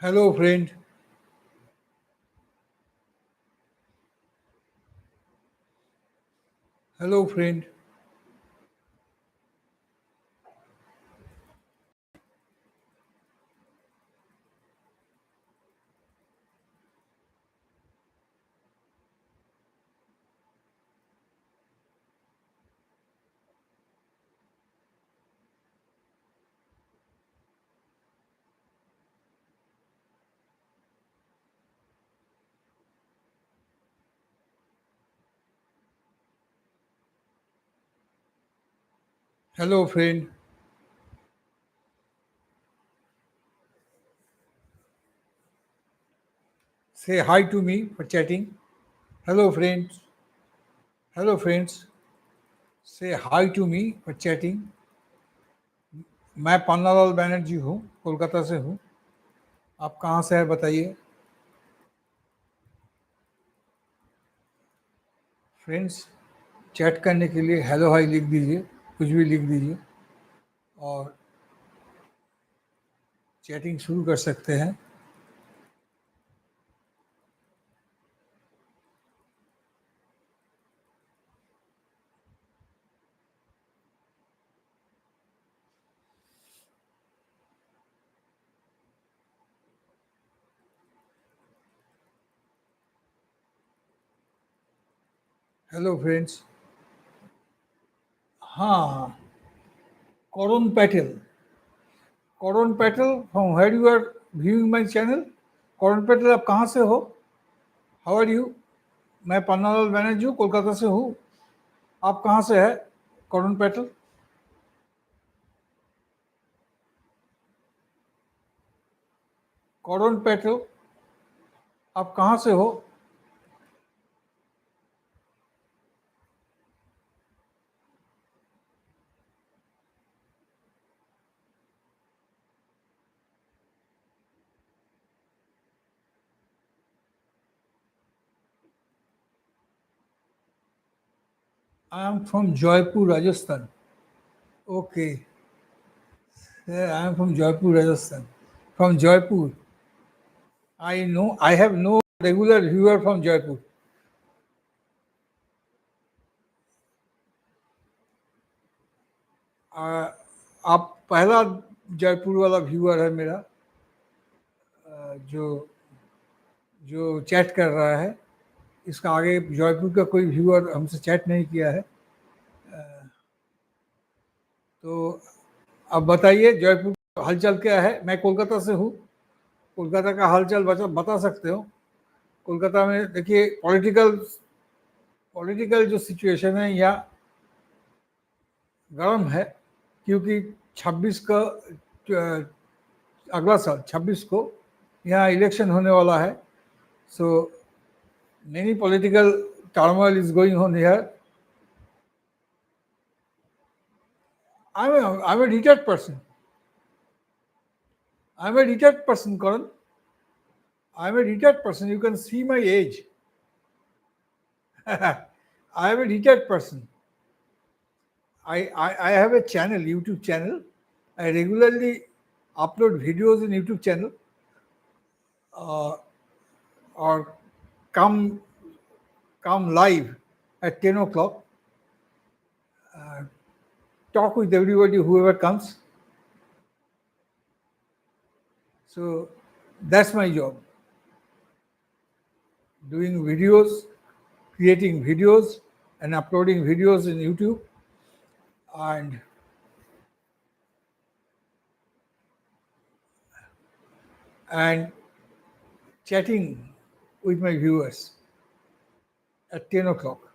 Hello, friend. Hello, friend. Hello, friend. Say hi to me for chatting. Hello, friends. Hello, friends. Say hi to me for chatting. मैं पन्नालाल बैनर्जी हूँ, कोलकाता से हूँ. आप कहाँ से हैं बताइए. फ्रेंड्स, चैट करने के लिए हेलो हाई लिख दीजिए, कुछ भी लिख दीजिए और चैटिंग शुरू कर सकते हैं. Hello friends. हाँ, Karun Patel. Karun Patel, from where you are viewing my channel. Karun Patel, आप कहाँ से हो? How are you? मैं पन्नालाल बैनर्जी हूँ, कोलकाता से हूँ. आप कहाँ से है करुण पैटेल? करुण पैटेल, आप कहाँ से हो? I am from Jaipur, Rajasthan. Okay, I am from Jaipur, Rajasthan. From Jaipur. I know, I have no regular viewer from Jaipur. आप पहला जयपुर वाला व्यूअर है मेरा, जो जो चैट कर रहा है. इसका आगे जयपुर का कोई व्यूअर हमसे चैट नहीं किया है. तो अब बताइए जयपुर का हालचाल क्या है. मैं कोलकाता से हूँ. कोलकाता का हालचाल बता सकते हो. कोलकाता में देखिए, पॉलिटिकल पॉलिटिकल जो सिचुएशन है यहाँ गर्म है, क्योंकि 26 का अगला साल 26 को यहाँ इलेक्शन होने वाला है. So many political turmoil is going on here. I'm a retired person. I'm a retired person, Karan. I'm a retired person. You can see my age. I am a retired person. I have a channel, YouTube channel. I regularly upload videos in YouTube channel, uh, or come come live at 10 o'clock, talk with everybody, whoever comes. So that's my job. Doing videos, creating videos, and uploading videos in YouTube, and and chatting with my viewers at 10 o'clock.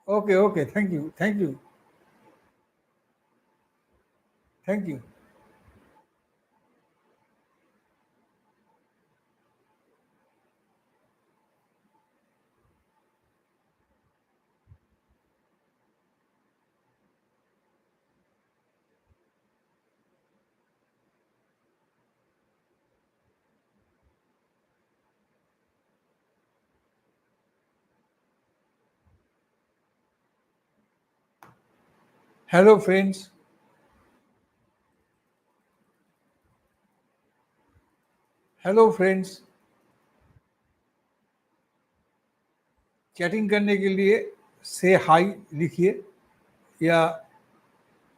Okay, okay. Thank you. Thank you. Thank you. Hello, friends. Hello friends, chatting करने के लिए से high लिखिए या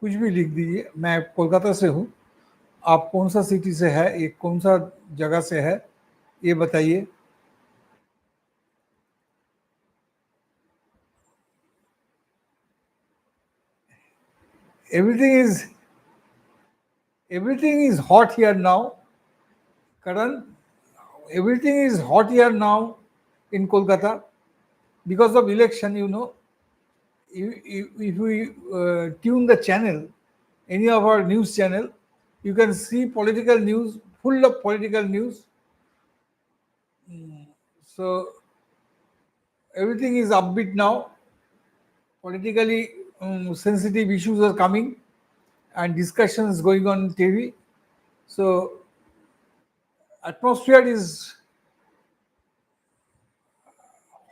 कुछ भी लिख दीजिए। मैं कोलकाता से हूँ। आप कौन सा सिटी से है, ये कौन सा जगह से है, ये बताइए। Everything is everything is hot here now, Karan. Everything is hot here now in Kolkata because of election. If we tune the channel, any of our news channel, you can see political news, full of political news. So everything is upbeat now. Politically sensitive issues are coming and discussions going on TV. So atmosphere is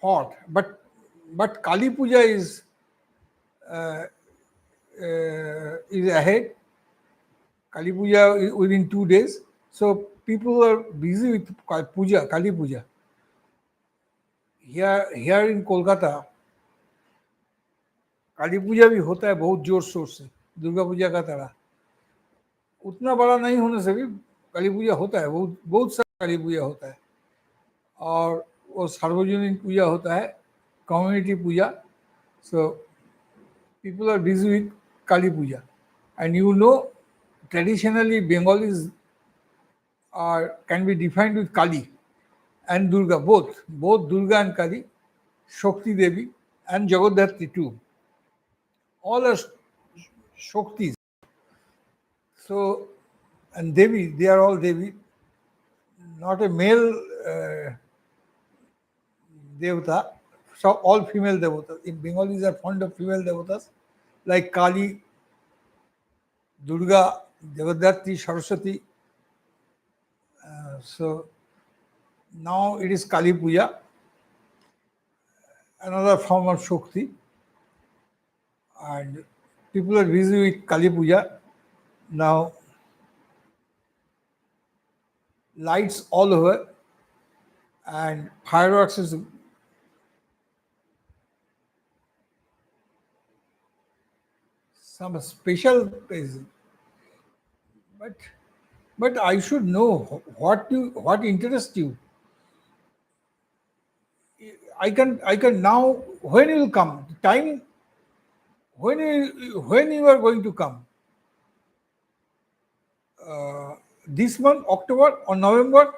hot, but Kali Puja is ahead. Kali Puja within 2 days. So people are busy with Kali Puja. Here in Kolkata, काली पूजा भी होता है बहुत जोर शोर से, दुर्गा पूजा का तरह। उतना बड़ा नहीं होने से भी काली पूजा होता है, बहुत बहुत सारा काली पूजा होता है। और वो सार्वजनिक पूजा होता है, community puja. So people are busy with Kali puja. And traditionally Bengalis are can be defined with Kali and Durga, both Durga and Kali, Shakti Devi and Jagadhatri too. All are Shaktis. So, and Devi, they are all Devi, not a male Devata, so all female Devatas. In Bengalis are fond of female Devatas like Kali, Durga, Jagadhatri, Saraswati. So now it is Kali Puja, another form of Shakti, and people are busy with Kali Puja. Now lights all over and fireworks is some special place. But but I should know what interests you. I can now, when you will come, time, when you are going to come, this month, October or November,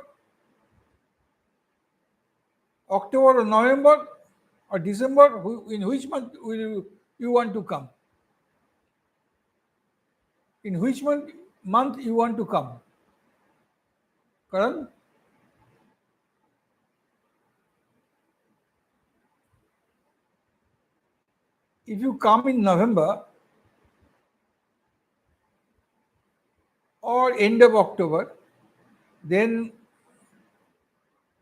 October or November or December, in which month will you want to come? In which month you want to come? Karan, if you come in November or end of October, then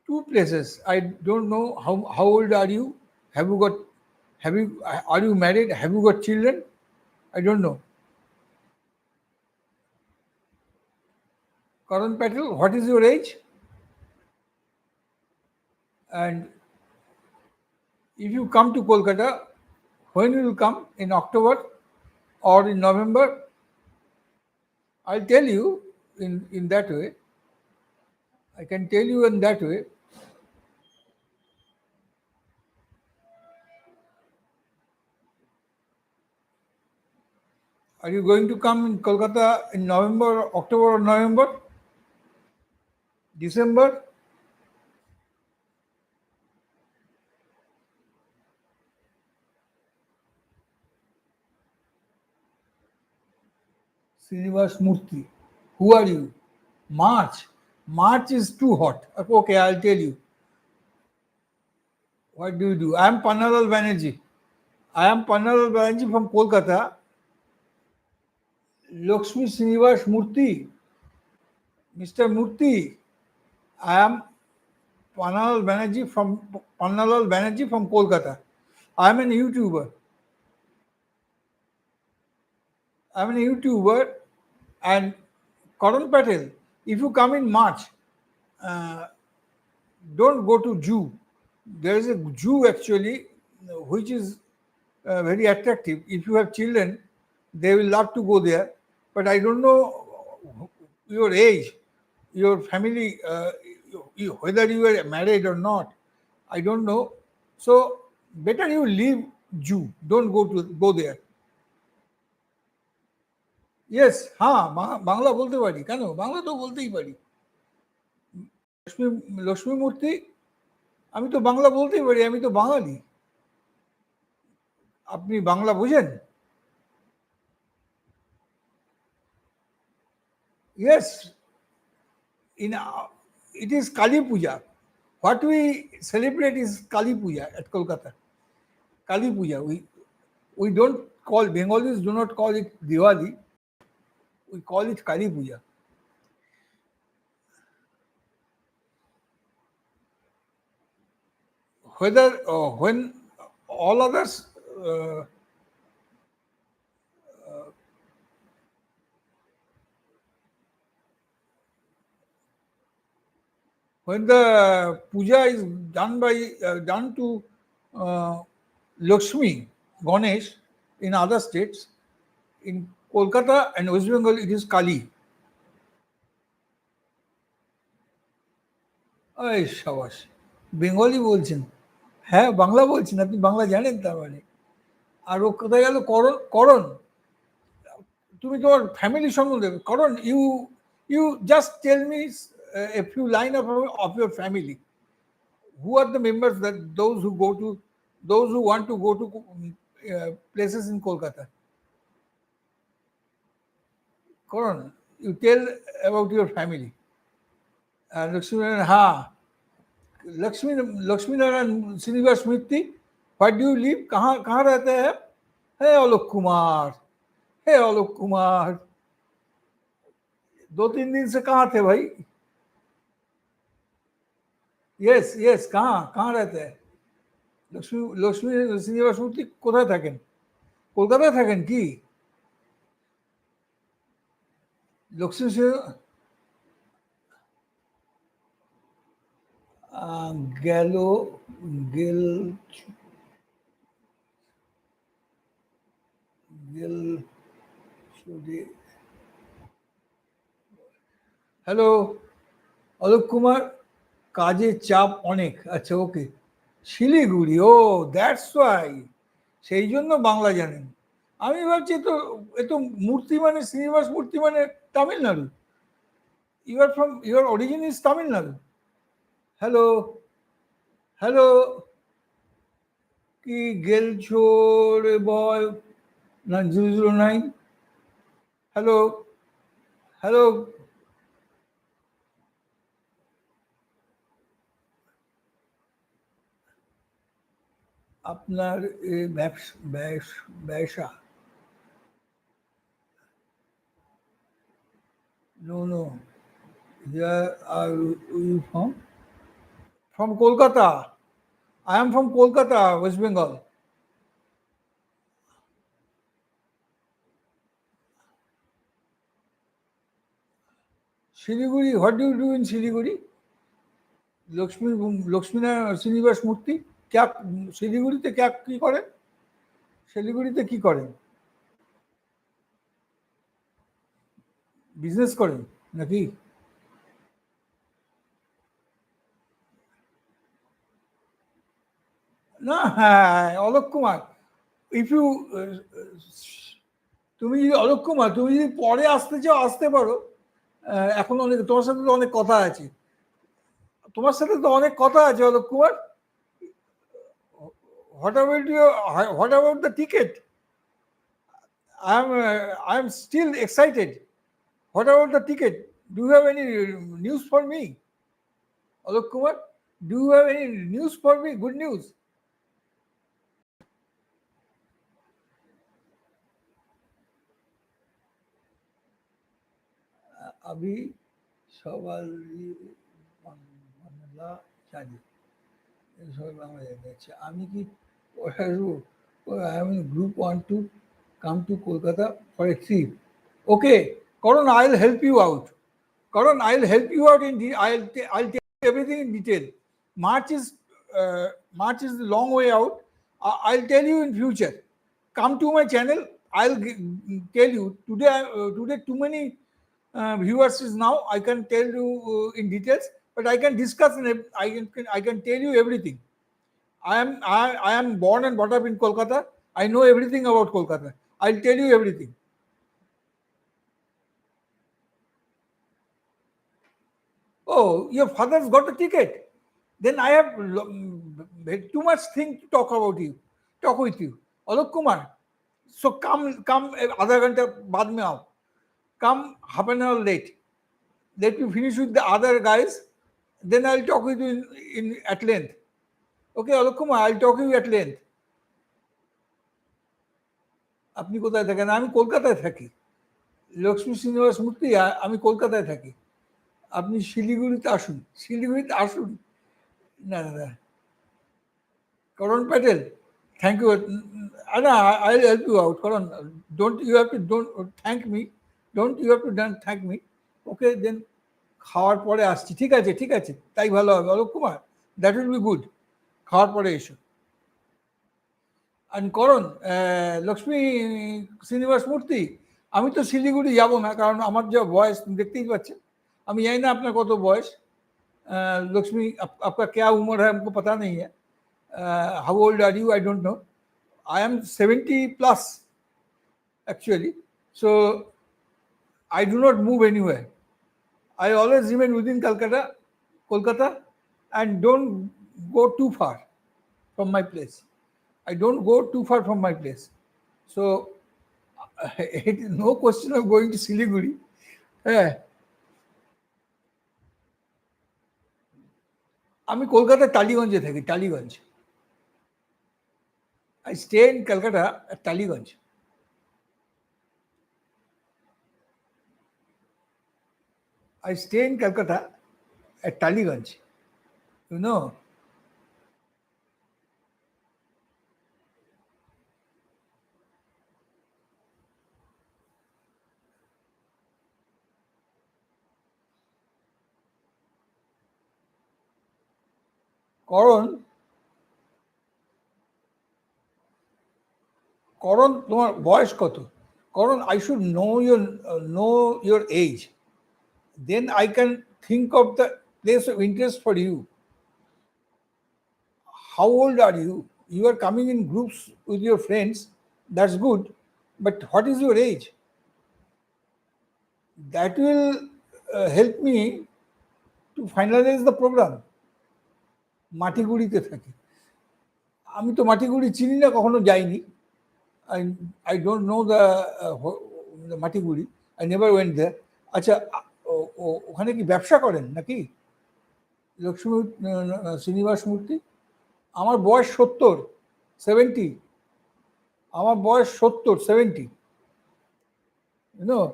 two places. I don't know how old are you? Have you got have you are you married? Have you got children? I don't know. Karan Patel, what is your age? And if you come to Kolkata, when you will come, in October or in November? I'll tell you in that way. I can tell you in that way. Are you going to come in Kolkata in November, October or November? December? Srinivas Murthy. Who are you? March. March is too hot. Okay, I'll tell you. What do you do? I am Pannalal Banerjee. I am Pannalal Banerjee from Kolkata. Lakshmi Srinivas Murthy. Mr. Murthy, I am Pannalal Banerjee from Kolkata. I am a YouTuber. I'm a YouTuber, and Karan Patel, if you come in March, uh, don't go to zoo. There is a zoo actually, which is very attractive. If you have children, they will love to go there. But I don't know your age, your family, whether you are married or not. I don't know. So better you leave zoo. Don't go there. Yes, হ্যাঁ, বাংলা বলতে পারি, কেন বাংলা তো বলতেই পারি। লক্ষ্মী লক্ষ্মী মূর্তি, আমি তো বাংলা বলতেই পারি, আমি তো বাঙালি। আপনি বাংলা বুঝেন? Yes, in it is Kali Puja. What we celebrate is Kali Puja at Kolkata. Kali Puja. We don't call, Bengalis do not call it Diwali. We call it Kali Puja. Whether when all others when the puja is done to Lakshmi, Ganesh in other states, in Kolkata and West Bengal it is Kali. এই সাবাস, Bengali বলছেন, হ্যাঁ বাংলা বলছেন, আপনি বাংলা জানেন তার মানে। আর ও কোথায় গেল? করণ, করণ, তুমি তোমার ফ্যামিলি সম্বন্ধে, Karan, you just tell me a few line of your family. Who are the members, that those who want to go to places in Kolkata? Karan, you tell about your family. Lakshmi Narayan, ha, Lakshmi Narayan Srinivas Murthy, where do you live? कहाँ रहते हैं? हे आलोक कुमार, हे आलोक कुमार, 2-3 दिन से कहाँ थे भाई? Yes yes, कहाँ रहते हैं? লক্ষ্মী শ্রীনিবাস মূর্তি কোথায় থাকেন? কলকাতায় থাকেন কি? লক্ষ্মী গেল গেল গেল হ্যালো অলোক কুমার, কাজের চাপ অনেক, আচ্ছা ওকে, শিলিগুড়ি, ও দ্যাটস ওয়াই, সেই জন্য বাংলা জানেন। আমি ভাবছি তো এ তো মূর্তি মানে, শ্রীনিবাস মূর্তি মানে Tamil Nadu. Your origin is Tamil Nadu. Hello hello, কি গেলছো রে বয়, না 009, হ্যালো হ্যালো, আপনার ব্যবসা, no, here are you from Kolkata? I am from Kolkata, West Bengal. Siliguri, what do you do in Siliguri? Lakshminarayan Srinivas মূর্তি ক্যা শিলিগুড়িতে কি করেন? শিলিগুড়িতে কি করেন? বিজনেস করেন নাকি? না, হ্যাঁ অলোক কুমার, ইফ ইউ, তুমি যদি অলোক কুমার, তুমি যদি পরে আসতে চাও আসতে পারো। এখন অনেক, তোমার সাথে তো অনেক কথা আছে, Alok Kumar. What about the ticket? I am still excited. What about the ticket? Do you have any news for me, Alok Kumar? Do you have any news for me? Good news. अभी सवाल বাংলা জানি, সবাই বাংলা জানি। আচ্ছা, আমি কি I am in group want to come to Kolkata for a trip. Okay, Karan, I'll help you out. Karan, I'll help you out in I'll tell you everything in detail. March is March is the long way out. I'll tell you in future. Come to my channel. Tell you today. Today too many viewers is now. I can tell you in details, but I can discuss and I can tell you everything. I am born and brought up in Kolkata. I know everything about Kolkata. I'll tell you everything. Oh, your father's got a ticket. Then I have too much thing to talk with you. Alok Kumar. So come आधा घंटा बाद में आओ. Come half an hour late. Let me finish with the other guys. Then I'll talk with you in at length. Okay, Alok Kumar, I'll talk with you at length. আপনি কোথায় থাকেন? আমি কলকাতায় থাকি। লক্ষ্মী শ্রীনিবাস মূর্তি, আমি কলকাতায় থাকি। আপনি শিলিগুড়িতে আসুন। শিলিগুড়িতে আসুন। না না না। Karan Patel, thank you. Anna, I'll help you out. Karan, don't thank me. Don't you have to thank me. Okay, then খাওয়ার পরে আসছি। ঠিক আছে, ঠিক আছে, তাই ভালো হবে। Alok Kumar, that will be good. খাওয়ার পরে এসো। আর করণ, লক্ষ্মী শ্রীনিবাস মূর্তি, আমি তো শিলিগুড়ি যাব না, কারণ আমার যা বয়স দেখতেই পাচ্ছেন। আমি জানি না আপনার কত বয়স। लक्ष्मी आपका क्या उम्र है हमको पता नहीं है. How old are you? I don't know. I am 70 plus actually, so I do not move anywhere. I always remain within Kolkata, and don't go too far from my place. I don't go too far from my place. So it is no question of going to Siliguri. আমি কলকাতার টালিগঞ্জে থাকি, Tollygunge. I stay in Calcutta at Taliganj. I stay in Calcutta at Taliganj. You know? করণ, করণ তোমার বয়স কত? করণ, I should know your age. Then I can think of the place of interest for you. How old are you? You are coming in groups with your friends. That's good. But what is your age? That will help me to finalize the program. মাটিগুড়িতে থাকি। আমি তো মাটিগুড়ি চিনি না, কখনো যাইনি। I don't know the মাটিগুড়ি. I never went there. আচ্ছা, ওখানে কি ব্যবসা করেন নাকি লক্ষ্মী শ্রীনিবাস মূর্তি? আমার বয়স 70। আমার বয়স 70। You know,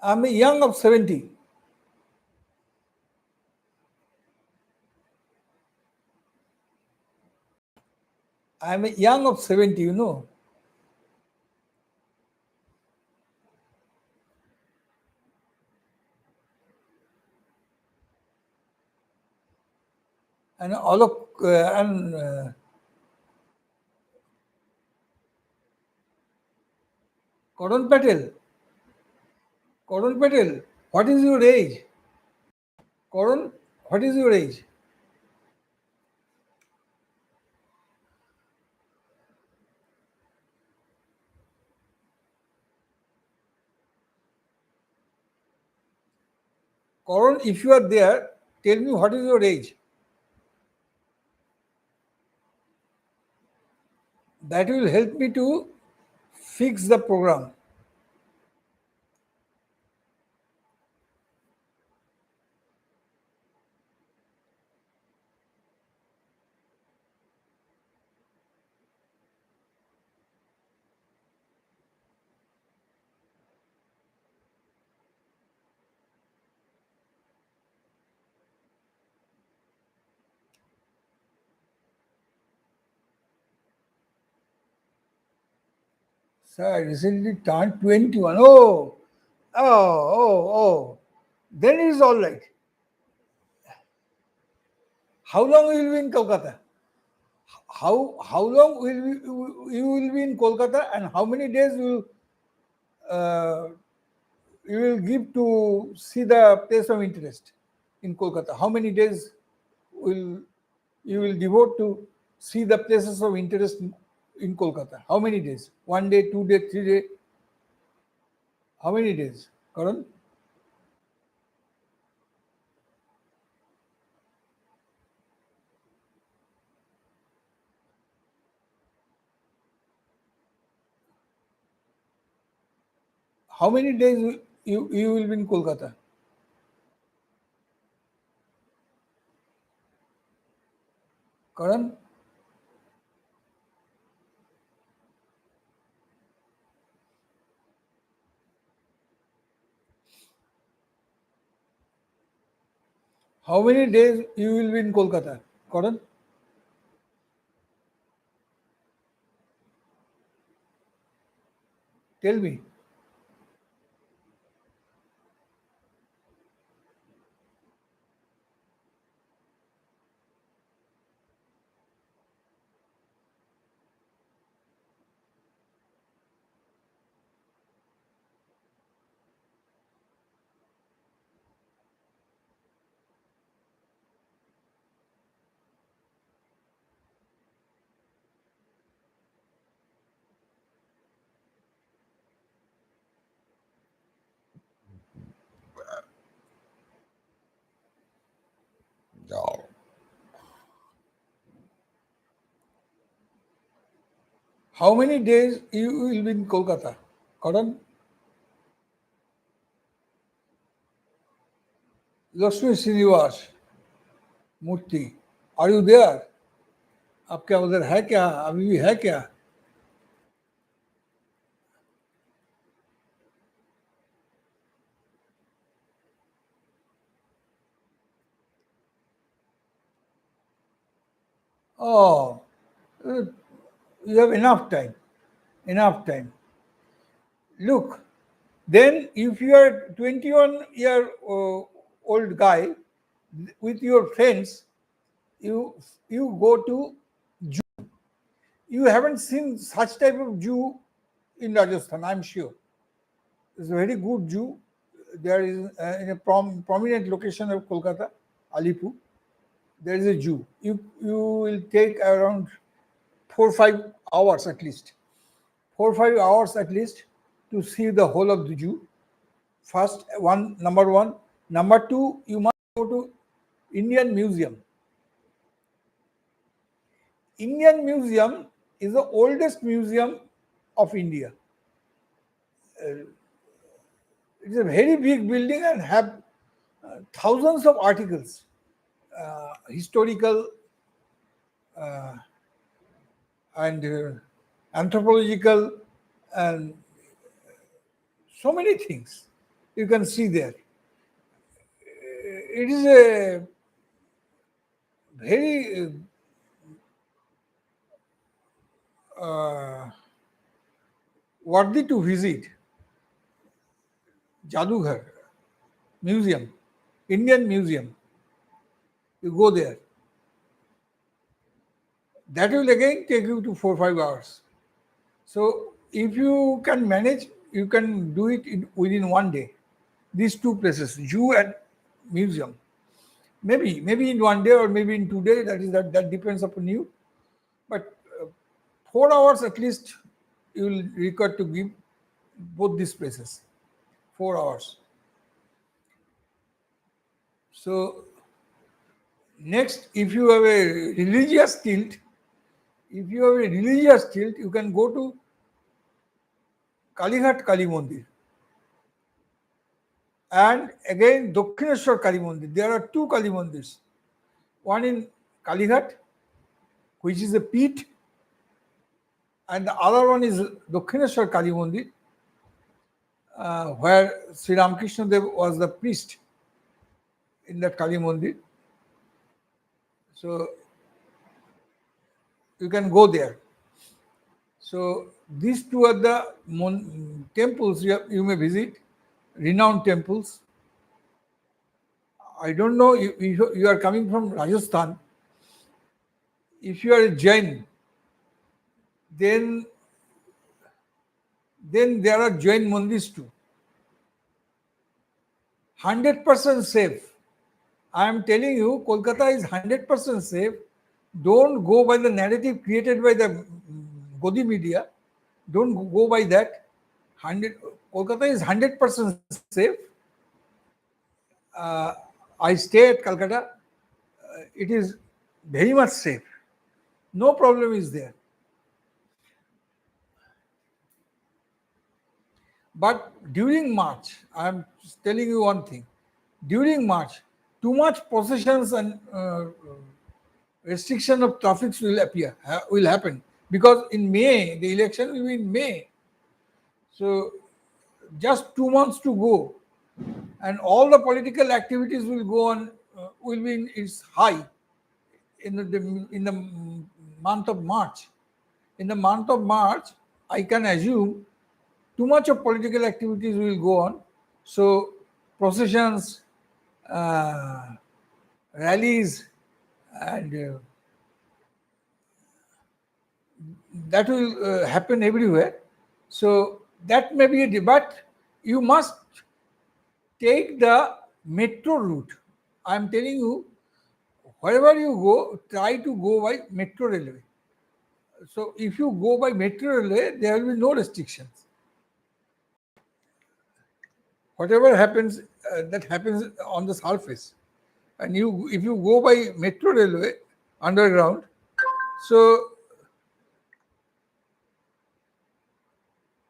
I'm young of 70. I'm young of 70, you know. And all of Karan Patel. Karan Patel, what is your age? Karan, what is your age? Karan, if you are there, tell me what is your age? That will help me to fix the program. Sir, I recently turned 21. Oh, Oh. Then it is all right. How long will you be in Kolkata? How long will you will be in Kolkata, and how many days uh, you will give to see the place of interest in Kolkata? How many days will you will devote to see the places of interest in Kolkata? How many days? 1 day, 2 day, 3 day? How many days, Karan? How many days you will be in Kolkata? Karan, how many days you will be in Kolkata? Karan, tell me. How many days you will be in Kolkata? Karan, Lakshmi Srinivas Murthy, are you there? आप क्या उधर है क्या, अभी भी है क्या? Oh, you have enough time. Enough time. Look, then if you are 21-year old guy with your friends, you you go to Jew. You haven't seen such type of Jew in Rajasthan, I'm sure. It's a very good Jew. There is in a prominent location of Kolkata, Alipur. There is a Jew. You will take around 4 5 hours at least. 4 5 hours at least to see the whole of the Jew. First one, number one. Number two, you must go to Indian Museum. Indian Museum is the oldest museum of India. It is a very big building and have thousands of articles, historical and anthropological, and so many things you can see there. It is a very worthy to visit. Jadughar Museum, Indian Museum. You go there. That will again take you to 4 5 hours. So if you can manage, you can do it within 1 day. These two places, Zoo and museum. Maybe in 1 day or maybe in 2 days. That depends upon you. But 4 hours at least you will require to give both these places. 4 hours. So next, if you have a religious tilt, you can go to Kalighat Kali Mandir. And again, Dakshineshwar Kali Mandir. There are two Kali Mandirs. One in Kalighat, which is a peat, and the other one is Dakshineshwar Kali Mandir, where Sri Ramakrishna Dev was the priest in that Kali Mandir. So you can go there. So these two are the temples you may visit. renowned temples. I don't know if you are coming from Rajasthan. If you are a Jain, then there are Jain mandirs too. 100% safe. I am telling you, Kolkata is 100% safe. Don't go by the narrative created by the Godi media. Don't go by that. 100 Kolkata is 100% safe. Uh, I stay at Calcutta. It is very much safe. No problem is there. But during March, I am telling you one thing. During March, too much processions and restriction of traffic will happen, because in May the election will be in May. So just 2 months to go, and all the political activities will go on, will be in its high in the month of March. In the month of March, I can assume too much of political activities will go on. So processions, uh, rallies, and that will happen everywhere. So that may be a debate. You must take the metro route. I am telling you, wherever you go, try to go by metro railway. So if you go by metro railway, there will be no restrictions. Whatever happens, that happens on the surface. And if you go by metro railway, underground, so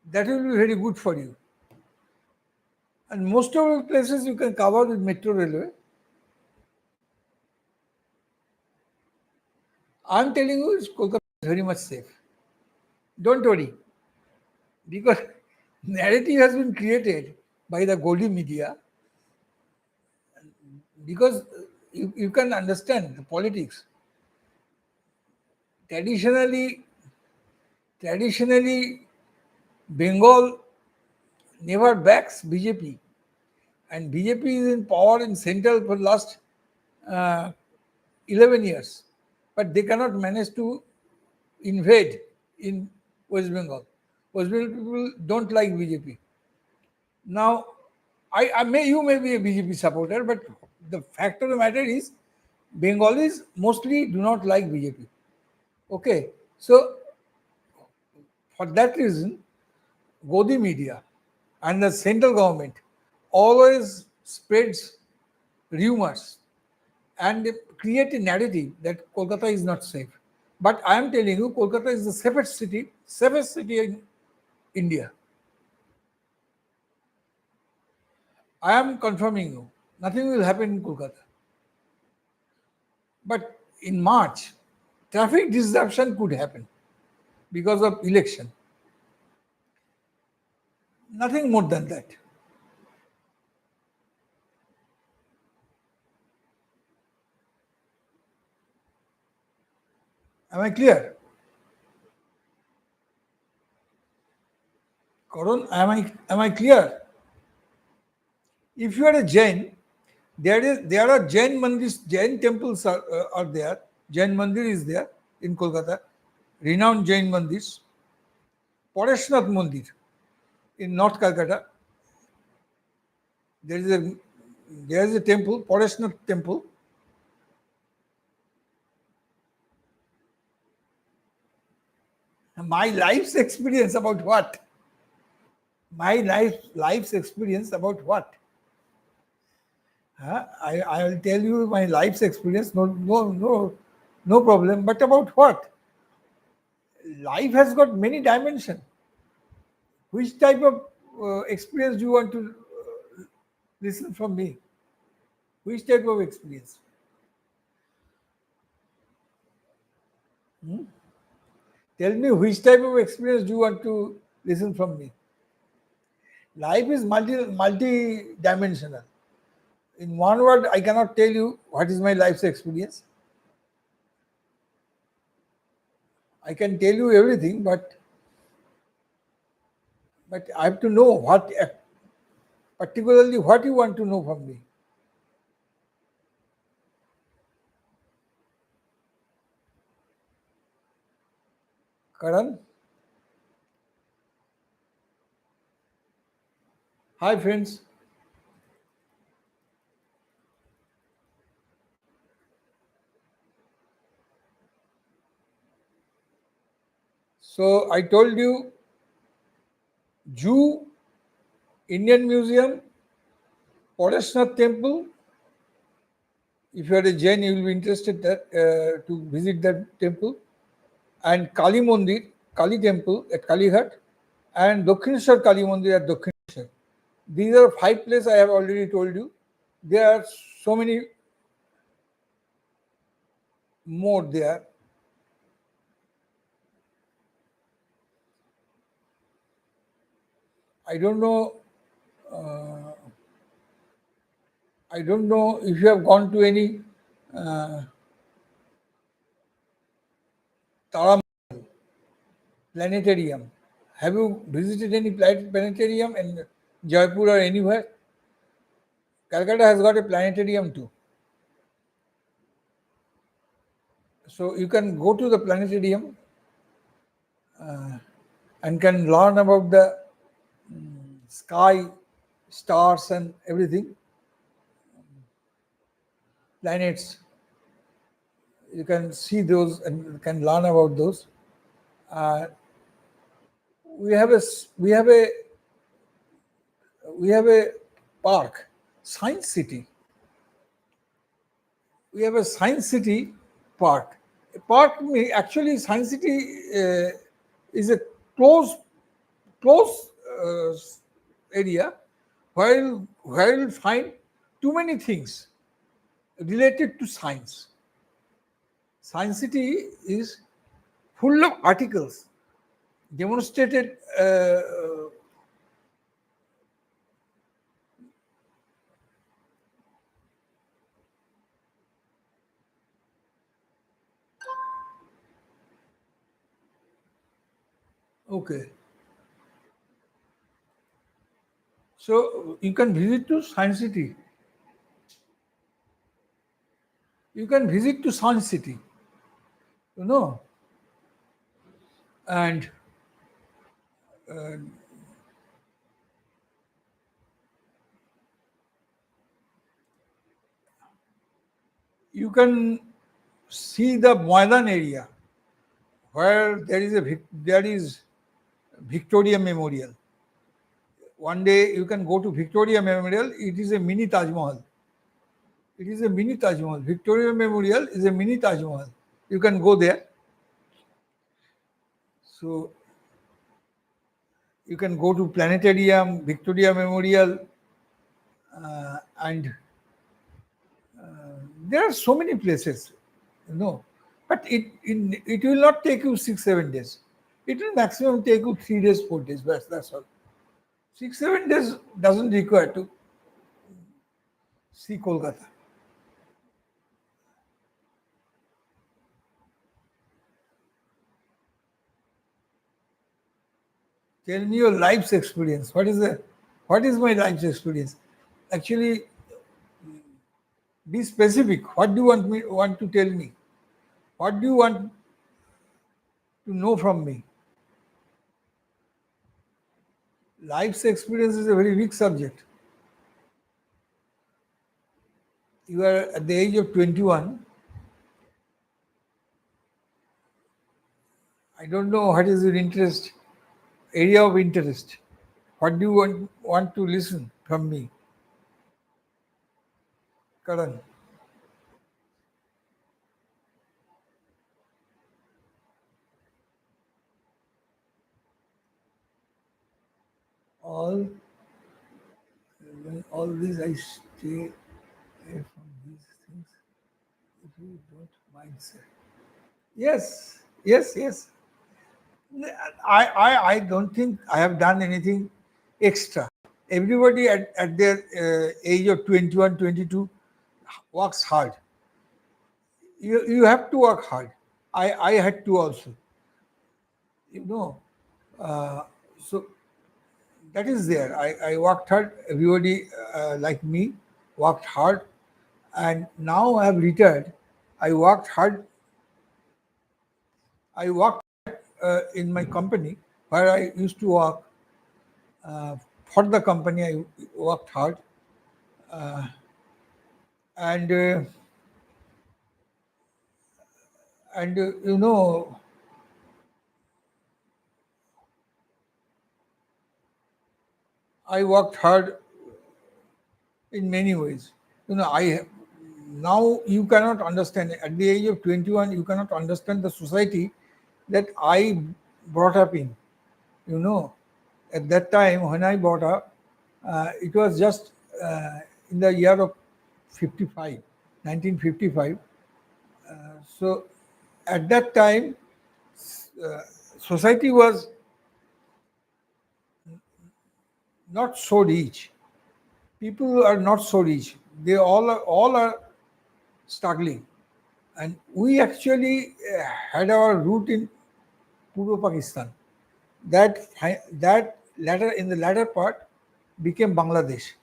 that will be very good for you. And most of the places you can cover with metro railway. I'm telling you, Kolkata is very much safe. Don't worry, because narrative has been created by the Godi media, because you can understand the politics. Traditionally, Bengal never backs BJP, and BJP is in power in central for last uh, 11 years, but they cannot manage to invade in West Bengal. West Bengal people don't like BJP. Now, you may be a BJP supporter, but the fact of the matter is, Bengalis mostly do not like BJP. Okay, so for that reason, Godi media and the central government always spreads rumors and create a narrative that Kolkata is not safe. But I am telling you, Kolkata is the safest city in India. I am confirming you. Nothing will happen in Kolkata. But in March, traffic disruption could happen because of election. Nothing more than that. Am I clear? Karan, am I clear? If you are a Jain, there are Jain mandirs, Jain temples are there. Jain mandir is there in Kolkata, renowned Jain mandirs. Pareshnath Mandir in North Calcutta. There is a temple, Pareshnath temple. My life's experience about what? My life's experience about what? Huh? I will tell you my life's experience. No problem. But about what? Life has got many dimensions. Which type of experience do you want to listen from me? Which type of experience? Tell me which type of experience do you want to listen from me? Life is multi-dimensional. In one word, I cannot tell you what is my life's experience. I can tell you everything, but I have to know what. Particularly, what you want to know from me? Karan? Hi, friends. So, I told you, Jew, Indian Museum, Parashnath Temple. If you are a Jain, you will be interested to visit that temple. And Kali Mandir, Kali Temple at Kalighat, and Dakshineshwar Kali Mandir at Dakshineshwar. These are 5 places I have already told you. There are so many more there. I don't know. Uh, I don't know if you have gone to any uh, Tara planetarium. Have you visited any planetarium in Jaipur or anywhere? Calcutta has got a planetarium too. So you can go to the planetarium and can learn about the sky, stars, and everything, planets. You can see those and can learn about those. Uh, we have a we have a we have a park, Science City. We have a Science City park. A park, actually, Science City is a close close area where you'll find too many things related to science. Science City is full of articles demonstrated. Okay, so you can visit to Science City. You can visit to Science City, you know, and you can see the Maidan area where there is Victoria Memorial. One day you can go to Victoria Memorial. It is a mini Taj Mahal. It is a mini Taj Mahal. Victoria Memorial is a mini Taj Mahal. You can go there. So you can go to Planetarium, Victoria Memorial, and there are so many places, you know. But it will not take you 6 7 days. It will maximum take you 3 days, 4 days. That's all. 6 7 days doesn't require to see Kolkata. Tell me your life's experience. What is my life's experience? Actually, be specific. What do you want to tell me? What do you want to know from me? Life's experience is a very big subject. You are at the age of 21. I don't know what is your area of interest. What do you want to listen from me, Karan? All all these I stay away from these things. If you don't mind, sir. Yes, yes, yes. I don't think I have done anything extra. Everybody at their age of 21, 22 works hard. You have to work hard. I had to also, you know. Uh, so that is there. I worked hard. Everybody like me worked hard, and now I have retired. I worked hard. I worked in my company where I used to work uh, for the company. I worked hard, and you know, I worked hard in many ways. You know, I now you cannot understand at the age of 21. You cannot understand the society that I brought up in. You know, at that time when I brought up, it was just in the year of 55, 1955. So at that time, uh, society was not so rich. People are not so rich. They all are struggling, and we actually had our root in Purva Pakistan. That latter in the latter part became Bangladesh.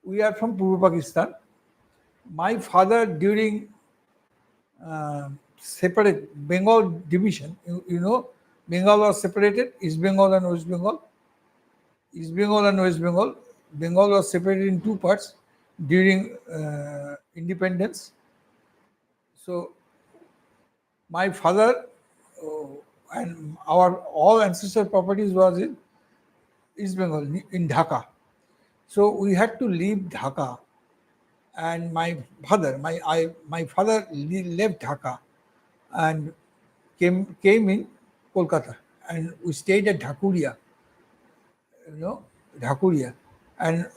We are from Purva Pakistan. My father during separate Bengal division, you know, Bengal was separated, East Bengal and West Bengal. East Bengal and West Bengal. Bengal was separated in two parts during independence. So my father and our all ancestral properties was in East Bengal, in Dhaka. So we had to leave Dhaka, and my father left Dhaka and came in Kolkata, and we stayed at Dhakuria, you know, Dhakuria, and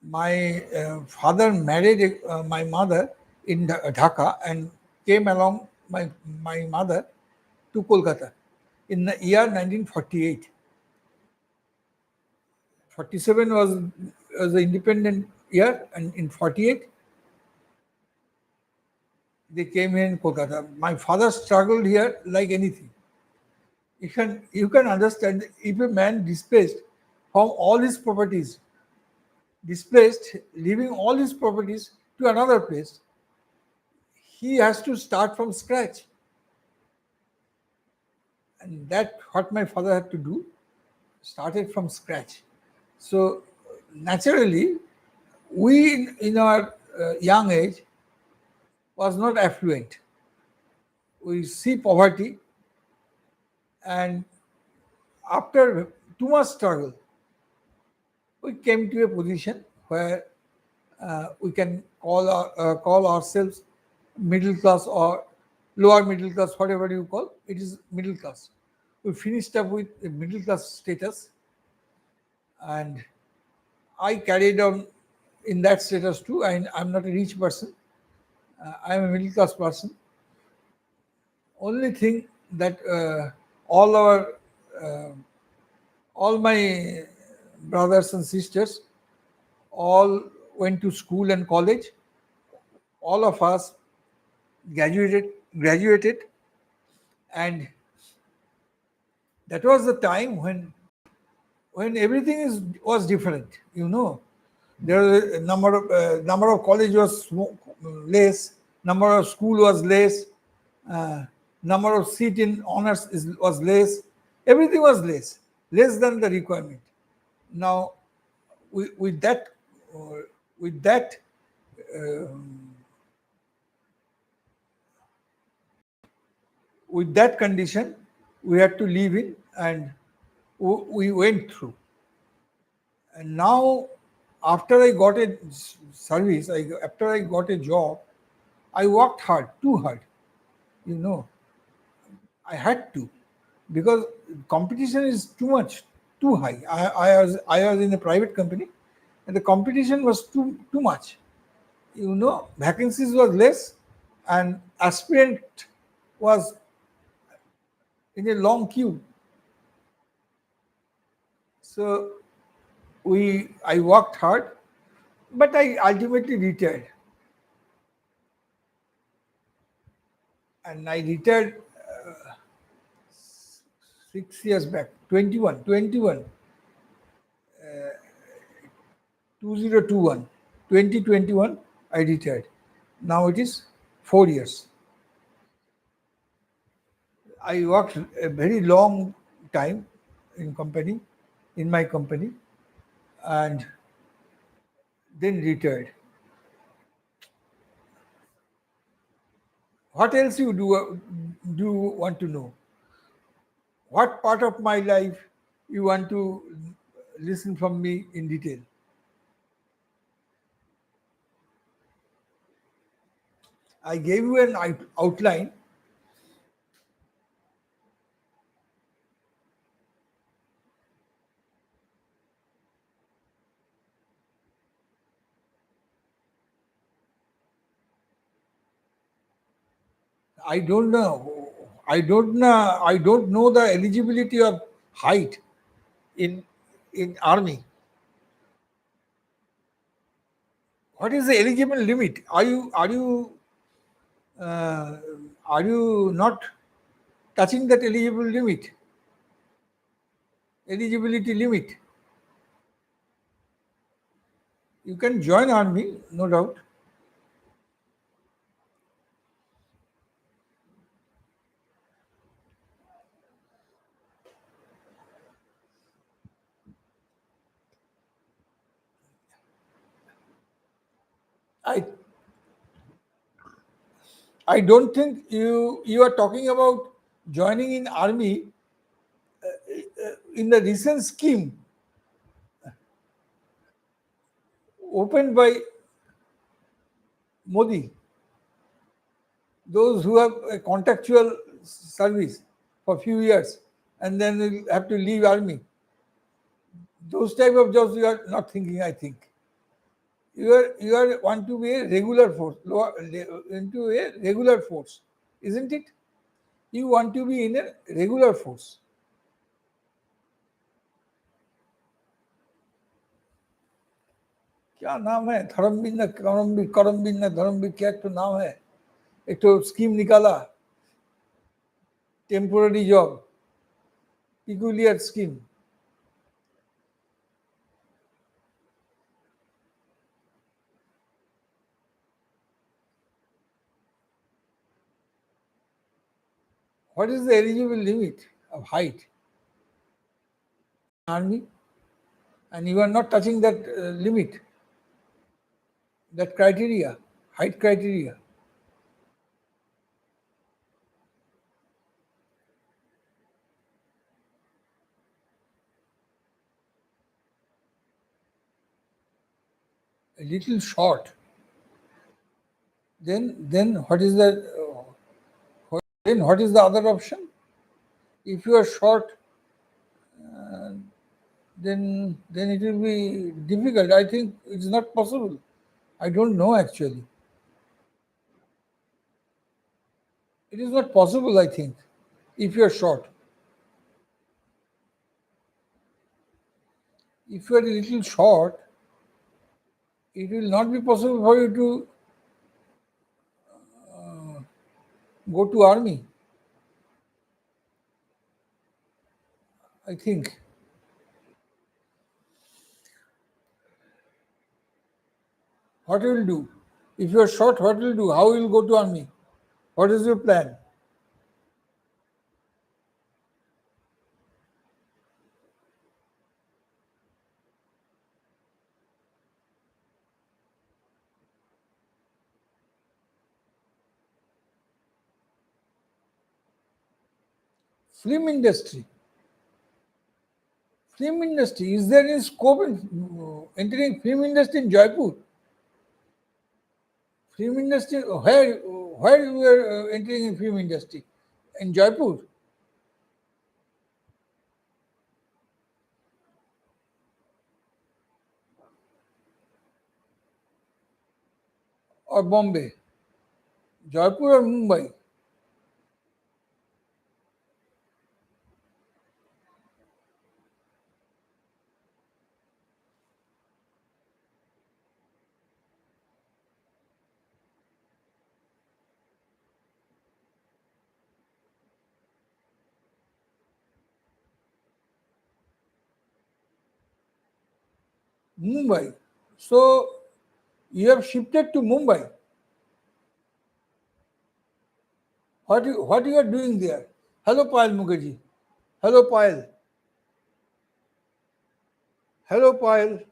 my father married my mother in Dhaka and came along my mother to Kolkata in the year 1948. 47 was the independent year, and in 48 they came here in Kolkata. My father struggled here like anything. You can understand if a man displaced from all his properties, displaced, leaving all his properties to another place, he has to start from scratch. And that what my father had to do, started from scratch. So naturally, we in our young age was not affluent. We see poverty, and after too much struggle, we came to a position where we can call ourselves middle class or lower middle class, whatever you call it is middle class. We finished up with a middle class status, and I carried on in that status too. I'm not a rich person. I'm a middle class person. Only thing that all our uh, all my brothers and sisters all went to school and college. All of us graduated, and that was the time when everything was different. You know, there was a number of college was less, number of school was less, uh, number of seat in honors was less. Everything was less than the requirement. Now, with that, uh, with that, with that condition, we had to live in, and we went through. And now, after I got a service, after I got a job, I worked hard, too hard. You know, I had to, because competition is too much, too high. I was in a private company, and the competition was too much. You know, vacancies was less, and aspirant was in a long queue. So I worked hard, but I ultimately retired, and I retired 6 years back, 2021, 2021, I retired. Now it is 4 years. I worked a very long time in company, in my company, and then retired. What else do you want to know? What part of my life you want to listen from me in detail? I gave you an outline. I don't know. I don't know the eligibility of height in army. What is the eligible limit? Uh, are you not touching that eligibility limit? You can join army, no doubt. I I don't think you are talking about joining in army in the recent scheme opened by Modi. Those who have a contractual service for a few years and then will have to leave army. Those type of jobs you are not thinking, I think. You are want to be a regular force, into a regular force, isn't it? You want to be in a regular force. क्या नाम है धर्मवीर न करमवीर न धर्मवीर क्या एक तो नाम है एक तो स्कीम निकाला temporary job peculiar scheme what is the eligible limit of height army and you are not touching that limit that criteria height criteria a little short then what is the other option if you are short then it will be difficult. I think it's not possible. I don't know actually. It is not possible, I think, if you are short. If you are a little short, it will not be possible for you to go to army. I think. What you will do? If you are short, what will you do? How will you go to army? What is your plan? Film industry. Film industry. Is there any scope in entering film industry in Jaipur? Film industry. Where you are entering in film industry? In Jaipur or Bombay? Jaipur or Mumbai? Mumbai. So you have shifted to Mumbai. What you are doing there? Hello, Payal Mukherjee. Hello, Payal. Hello, Payal.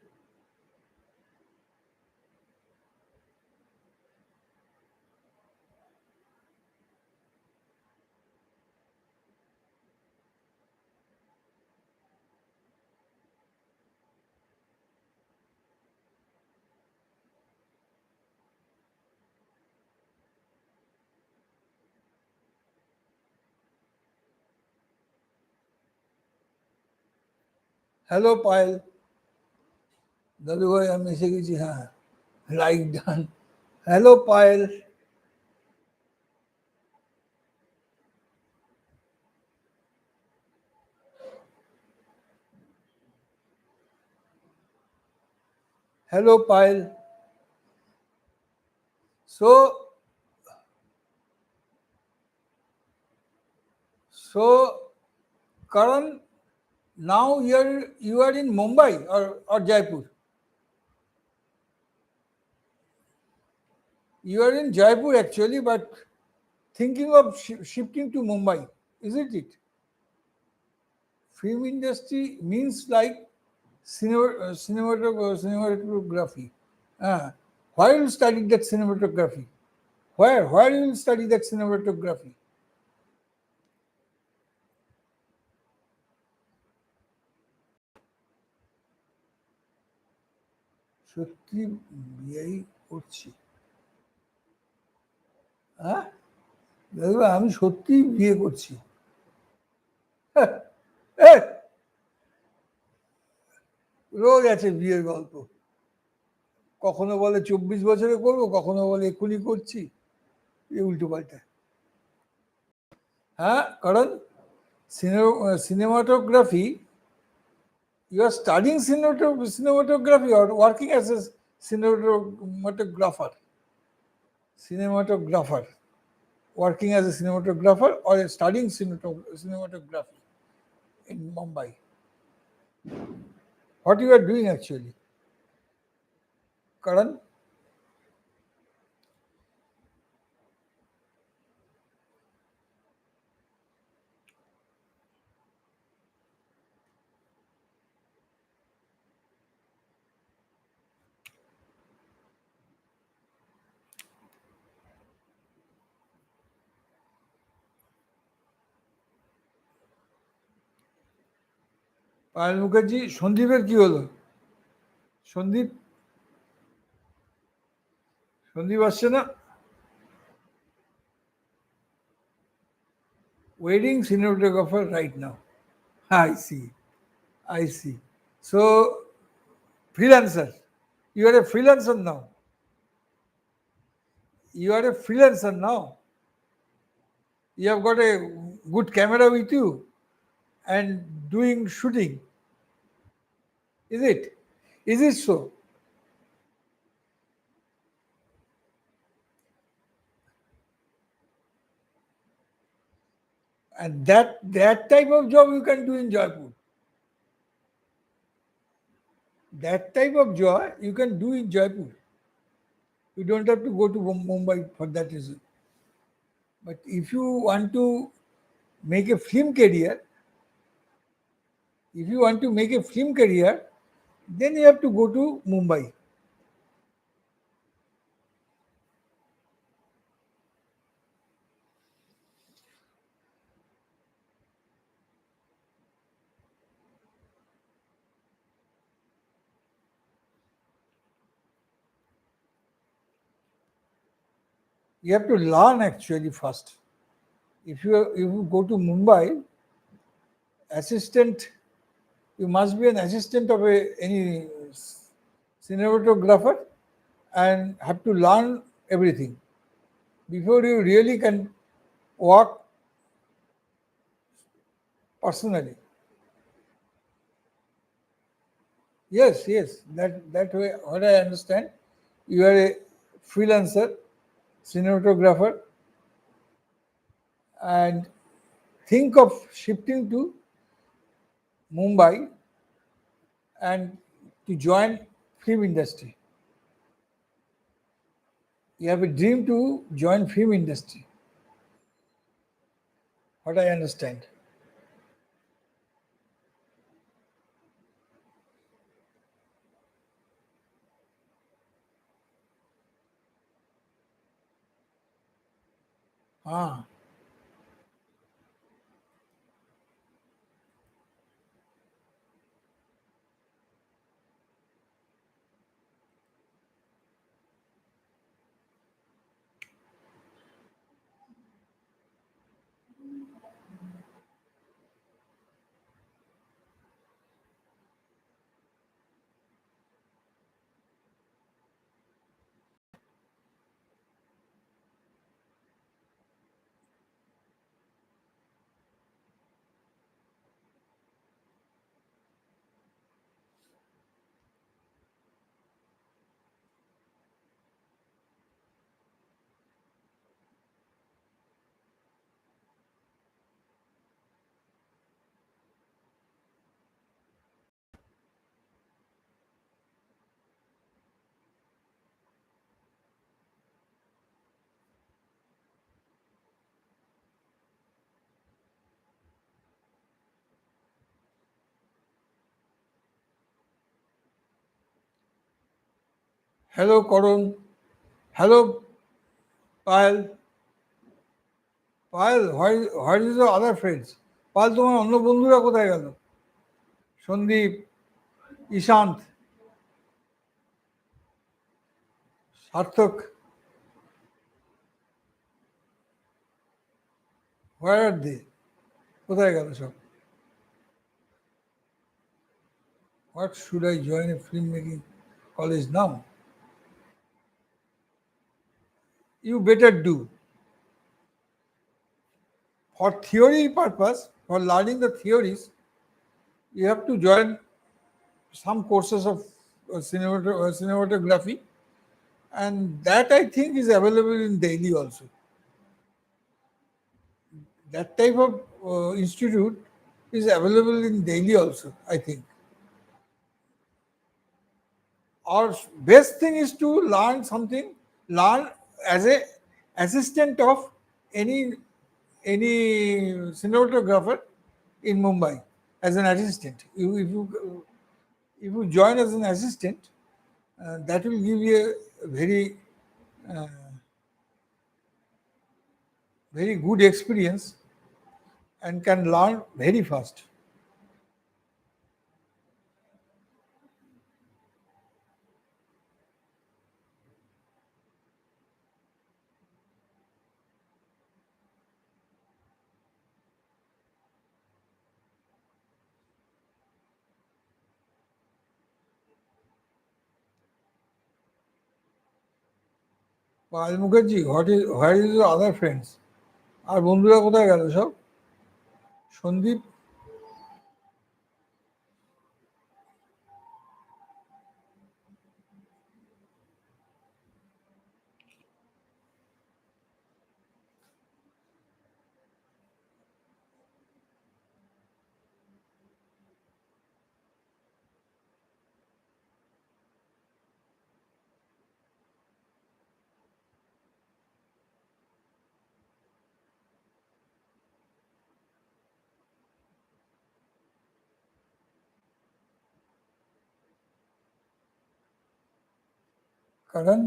Hello Payel, দাদু ভাই আমি এসে গেছি, হ্যাঁ, like done. Hello Payel, hello Payel. So, so Karan, now you are in Mumbai or Jaipur. You are in Jaipur actually, but thinking of shifting to Mumbai, isn't it? Film industry means like cinematography. Ah, where you study that cinematography? Where you will study that cinematography? সত্যি বিয়েই করছি, হ্যাঁ দাদু আমি সত্যি বিয়ে করছি। এই, রোজ আছে বিয়ের গল্প, কখনো বলে 24 বছরে করবো, কখনো বলে এক্ষুনি করছি, এই উল্টো পাল্টা। হ্যাঁ কারণ cinematography, you are studying cinematography or working as a cinematographer, cinematographer, working as a cinematographer or studying cinematography in Mumbai. What you are doing actually, Karan? Payel Mukherjee, সন্দীপের কি হলো? সন্দীপ, সন্দীপ আসছে না? Wedding cinematographer right now. I see. I see. So, freelancer. You are a freelancer now. You are a freelancer now. You have got a good camera with you and doing shooting. Is it? Is it so? And that type of job you can do in Jaipur. That type of job you can do in Jaipur. You don't have to go to Mumbai for that reason. But if you want to make a film career, if you want to make a film career, then you have to go to Mumbai. You have to learn actually first. If you go to Mumbai, assistant, you must be an assistant of any cinematographer and have to learn everything before you really can work personally. Yes, yes, that way. What I understand, you are a freelancer, cinematographer, and think of shifting to Mumbai and to join film industry. You have a dream to join film industry. What I understand. Ah, hello Karan. Hello Payal. Payal, where is your other friends? পাল তোমার অন্য বন্ধুরা কোথায় গেল? সন্দীপ, ঈশান্ত, সার্থক, where are they? কোথায় গেল সব? What should I join a filmmaking college now? You better do. For theory purpose, for learning the theories, you have to join some courses of cinematography, and that I think is available in Delhi also. That type of institute is available in Delhi also, I think. Our best thing is to learn something, learn as a assistant of any cinematographer in Mumbai as an assistant. If you join as an assistant, that will give you a uh, very good experience and can learn very fast. Payal Mukherjee, where is your other friends? আর বন্ধুরা কোথায় গেল সব? Sandeep, Karan,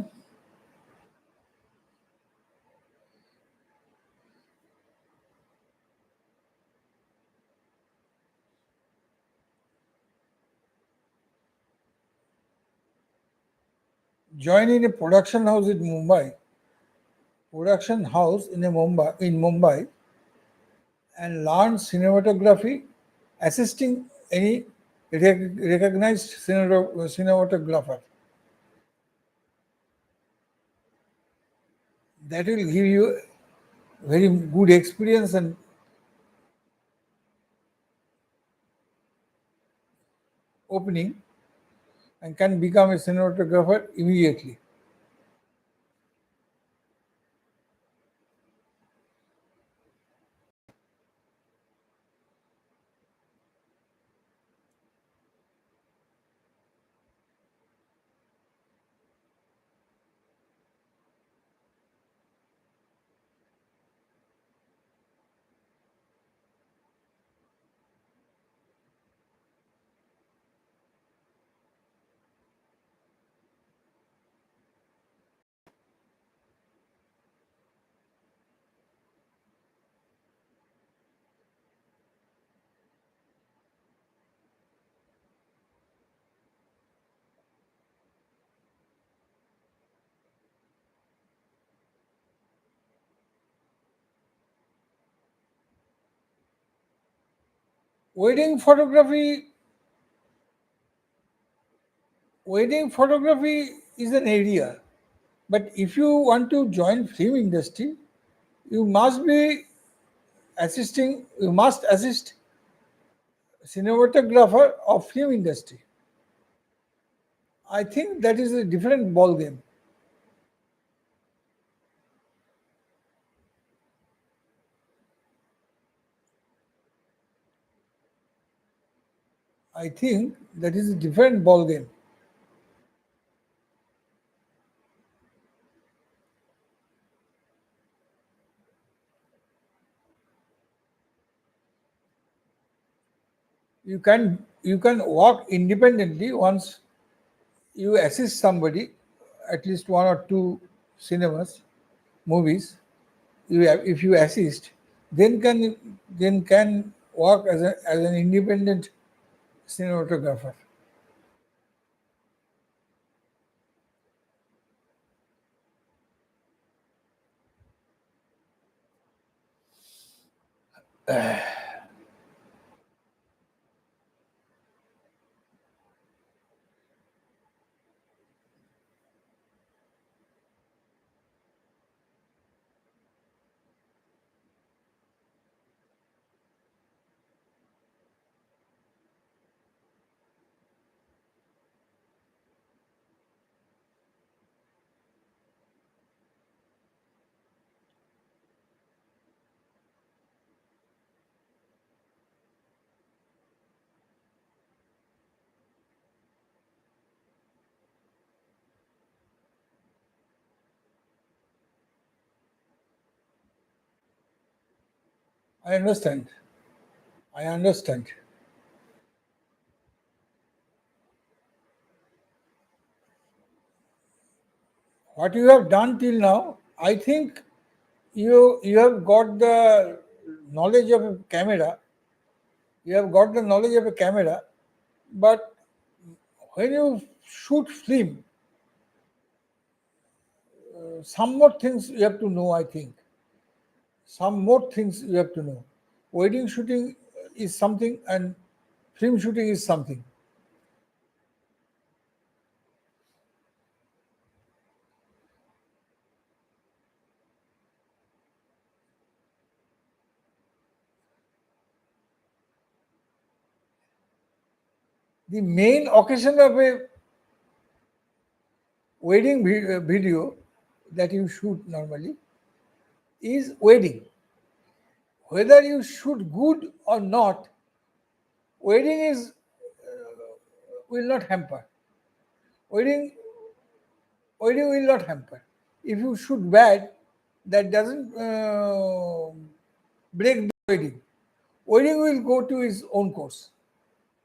join in a production house in Mumbai, and learn cinematography, assisting any recognized cinematographer. That will give you very good experience and opening, and can become a cinematographer immediately. wedding photography wedding photography is an area, but if you want to join film industry, you must be you must assist cinematographer of film industry. I think that is a different ball game. I think that is a different ball game. You can work independently once you assist somebody, at least one or two cinemas, movies. If you assist, then can work as an independent cinematographer. I understand. I understand. What you have done till now, I think you have got the knowledge of a camera. You have got the knowledge of a camera, but when you shoot film, some more things you have to know. I think some more things you have to know. Wedding shooting is something, and film shooting is something. The main occasion of a video that you shoot normally is wedding. Whether you shoot good or not, wedding is will not hamper. Wedding wedding will not hamper. If you shoot bad, that doesn't break the wedding. Wedding will go to its own course,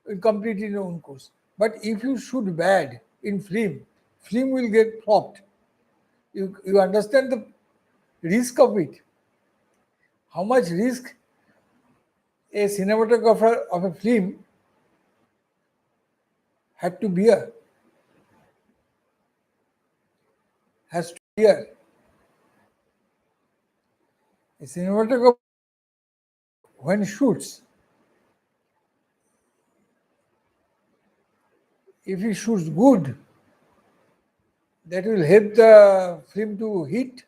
will complete its own course. But if you shoot bad in film, film will get flopped. You understand the risk of it. How much risk a cinematographer of a film had to bear, has to bear. A cinematographer, when shoots, if he shoots good, that will help the film to hit,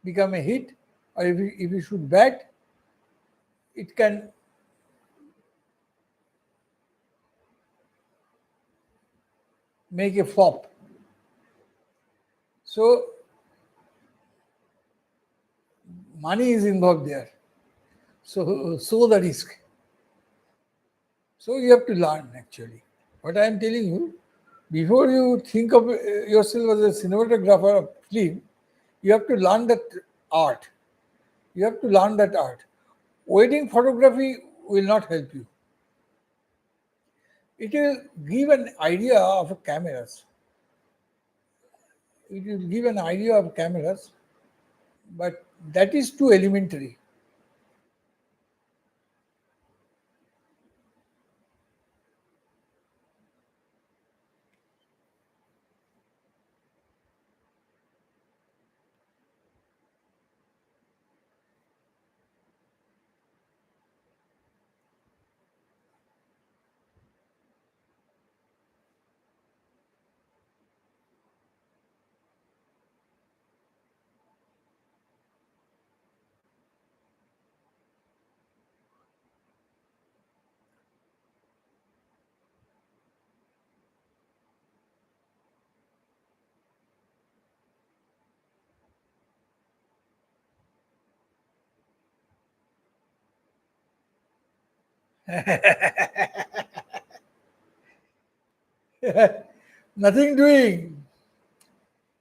become a hit. Or if he shoot bad, it can make a flop. So money is involved there. So the risk. So you have to learn actually. What I am telling you, before you think of yourself as a cinematographer of film, you have to learn that art. You have to learn that art. Wedding photography will not help you. It will give an idea of cameras. It will give an idea of cameras, but that is too elementary. Nothing doing.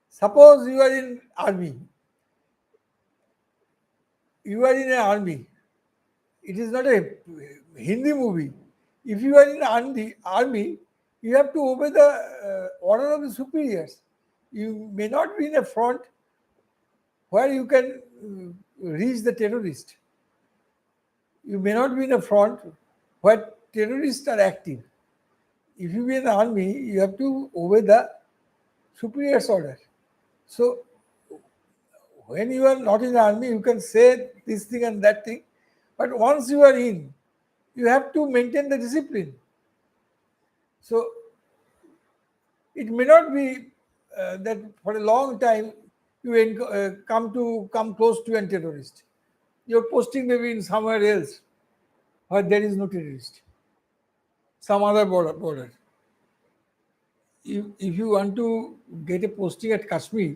Suppose you are in army. You are in an army. It is not a Hindi movie. If you are in army, you have to obey the order of the superiors. You may not be in a front where you can reach the terrorist. You may not be in a front where terrorists are active. If you be in the army, you have to obey the superior's order. So when you are not in the army, you can say this thing and that thing. But once you are in, you have to maintain the discipline. So it may not be that for a long time you come close to a terrorist. Your posting may be in somewhere else where there is no terrorist, some other border. If you want to get a posting at Kashmir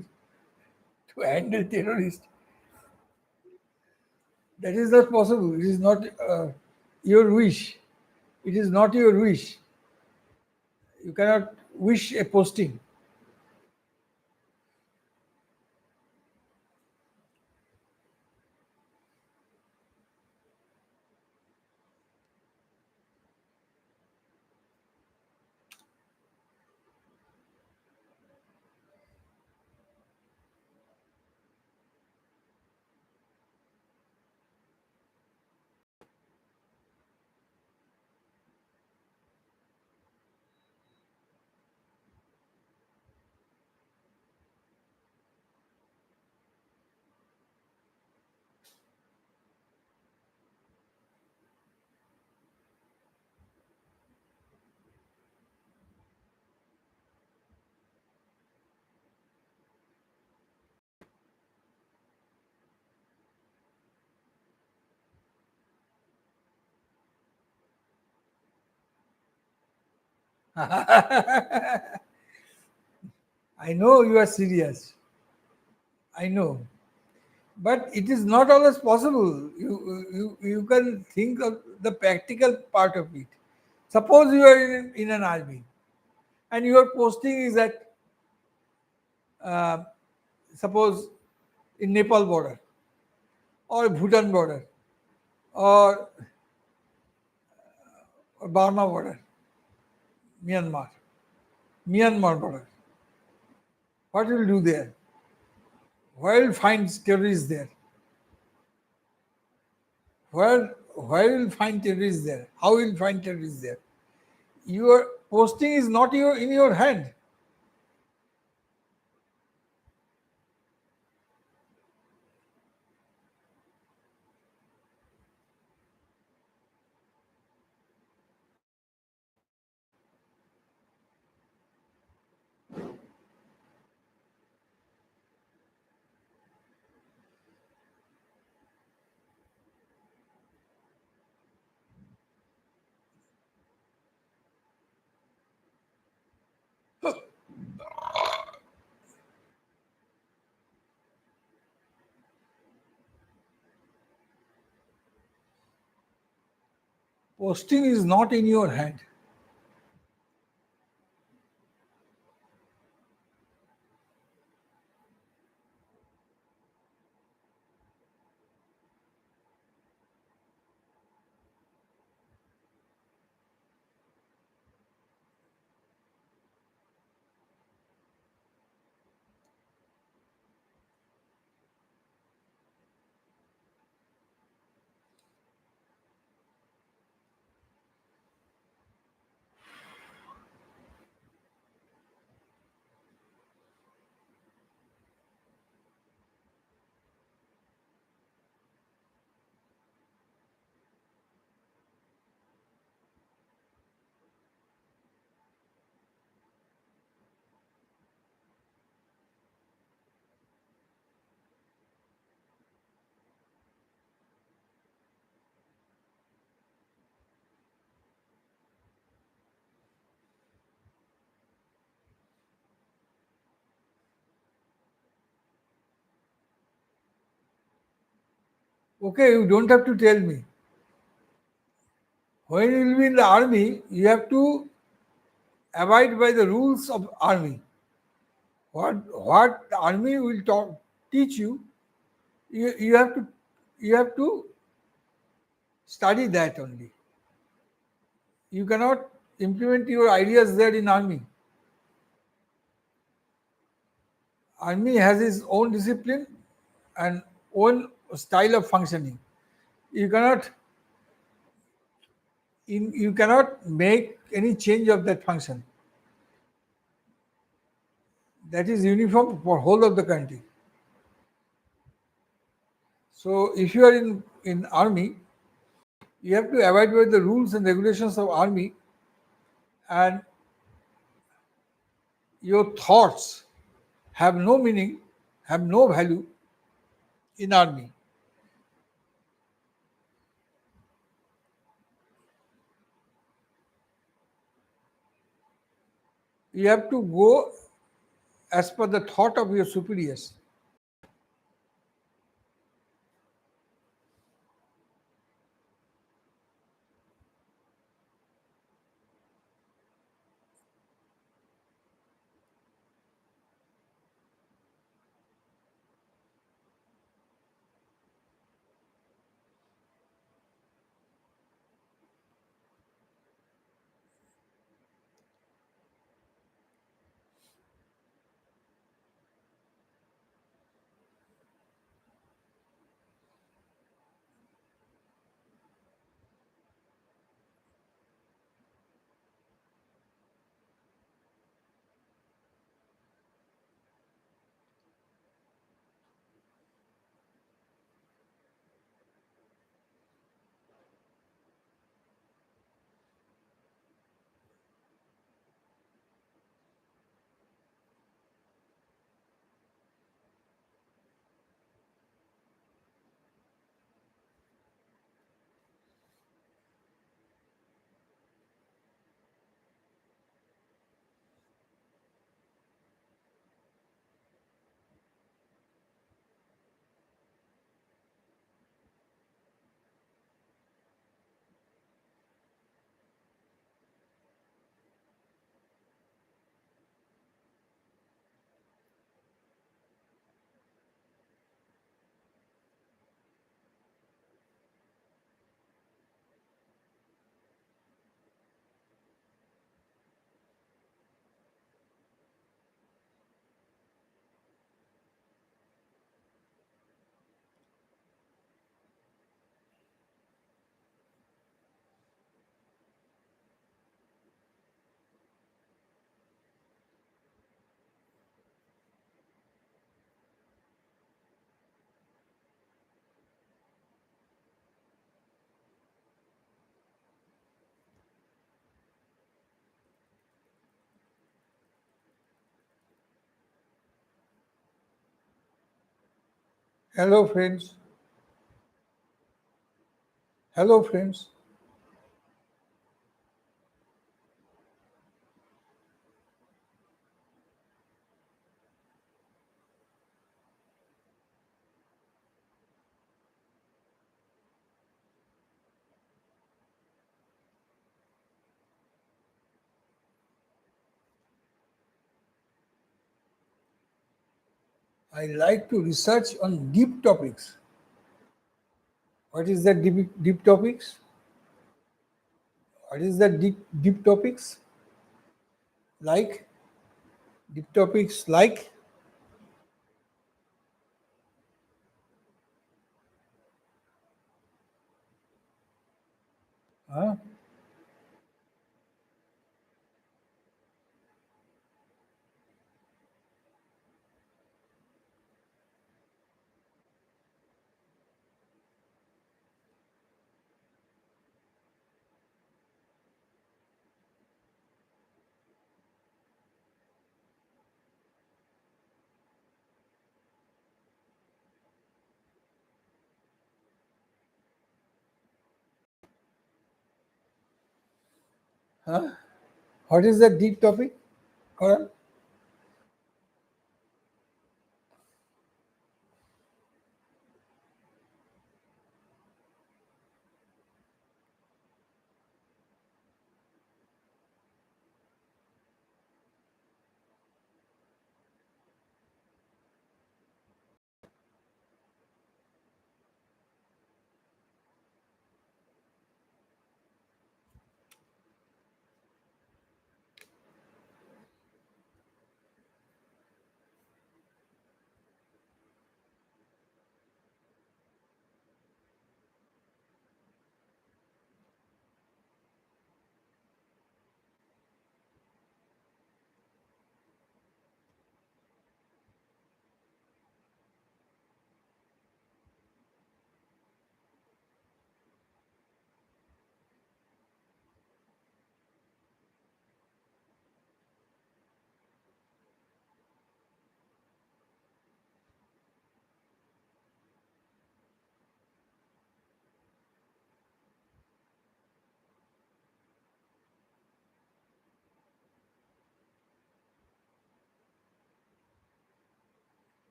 to handle terrorists, that is not possible. It is not your wish. It is not your wish. You cannot wish a posting. I know you are serious. I know. But it is not always possible. You can think of the practical part of it. Suppose you are in an army and your posting is at, uh, suppose, in Nepal border or Bhutan border or, Burma border, Myanmar, Myanmar border. What will you do there? Where will find terrorists there? Where will find terrorists there? How will find terrorists there? Your posting is not in your hand. Posting is not in your hand. Okay, you don't have to tell me. when you will be in the army, you have to abide by the rules of army. What the army will teach you, you have to study that only. You cannot implement your ideas there in army. Army has its own discipline and own style of functioning. You cannot you cannot make any change of that function. That is uniform for whole of the country. So if you are in army, you have to abide by the rules and regulations of army, and your thoughts have no meaning, have no value in army. You have to go as per the thought of your superiors. Hello, friends. Hello, friends. I like to research on deep topics. What is that deep topics? What is that deep topics? Like deep topics like huh? Huh? What is that deep topic? Karan?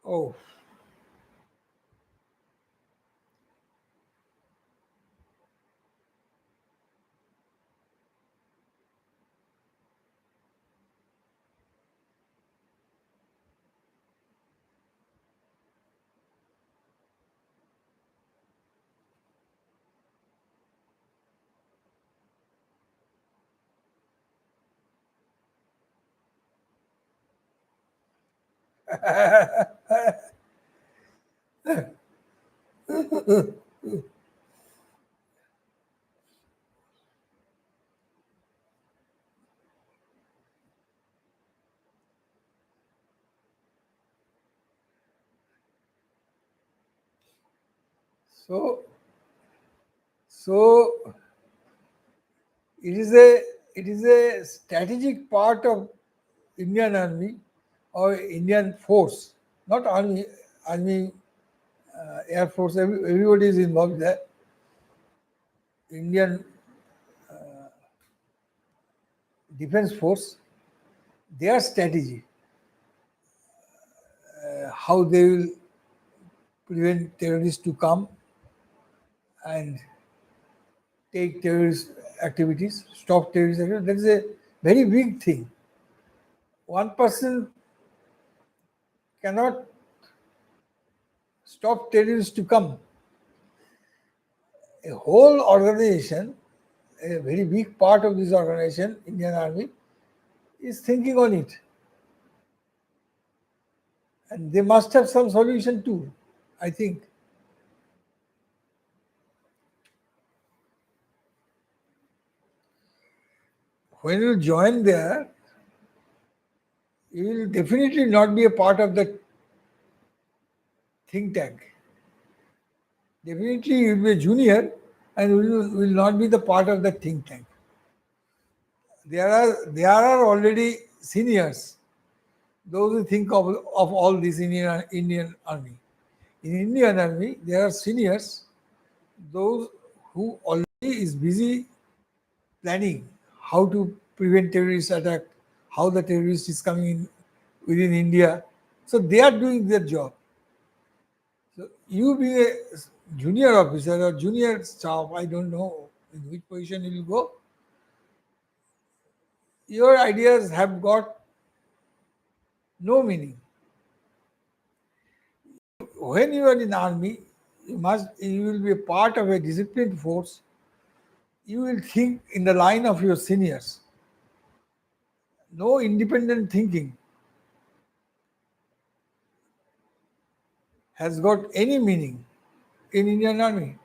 Oh, so so it is a strategic part of Indian Army or Indian force, not army, air force. Everybody is involved there. Indian defense force, their strategy, how they will prevent terrorists to come and take terrorist activities, stop terrorist activities. That is a very big thing. One person cannot stop terrorists to come. A whole organization, a very big part of this organization, Indian Army, is thinking on it. And they must have some solution too, I think. When you join there, you will definitely not be a part of the think tank. Definitely you will be a junior and will not be the part of the think tank. There are already seniors, those who think of all this in Indian Army. In Indian Army, there are seniors, those who already is busy planning how to prevent terrorist attack, how the terrorist is coming in within India. So they are doing their job. So you being a junior officer or junior staff, I don't know in which position you will go, your ideas have got no meaning. When you are in army, you will be a part of a disciplined force. You will think in the line of your seniors. No independent thinking has got any meaning in Indian Army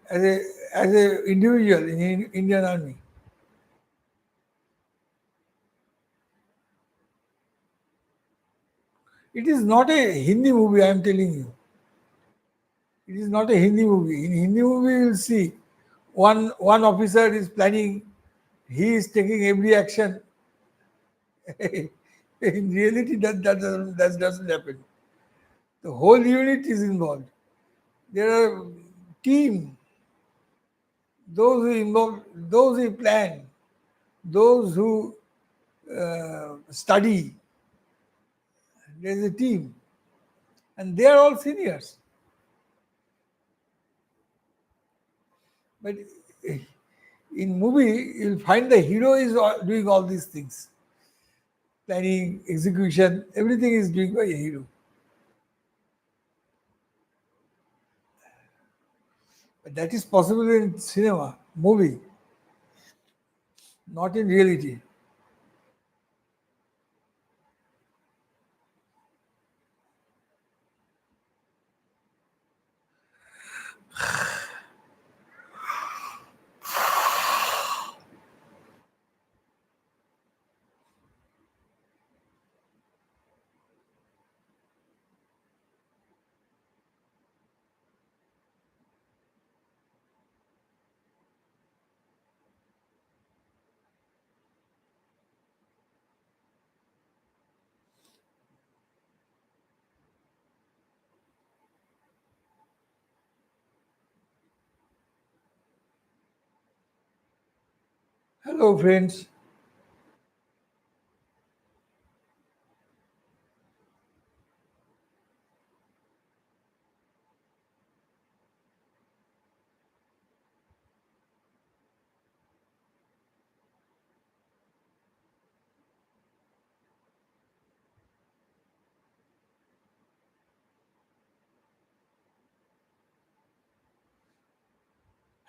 as a individual in Indian Army. It is not a Hindi movie, I am telling you. It is not a Hindi movie. In Hindi movie, you will see one officer is planning, he is taking every action. In reality, that doesn't happen. The whole unit is involved. There are team, those who involve, those who plan, those who study. There is a team, and they are all seniors. But in movie, you'll find the hero is doing all these things, planning, execution, everything is doing by a hero. But that is possible in cinema, movie, not in reality. Hello, friends.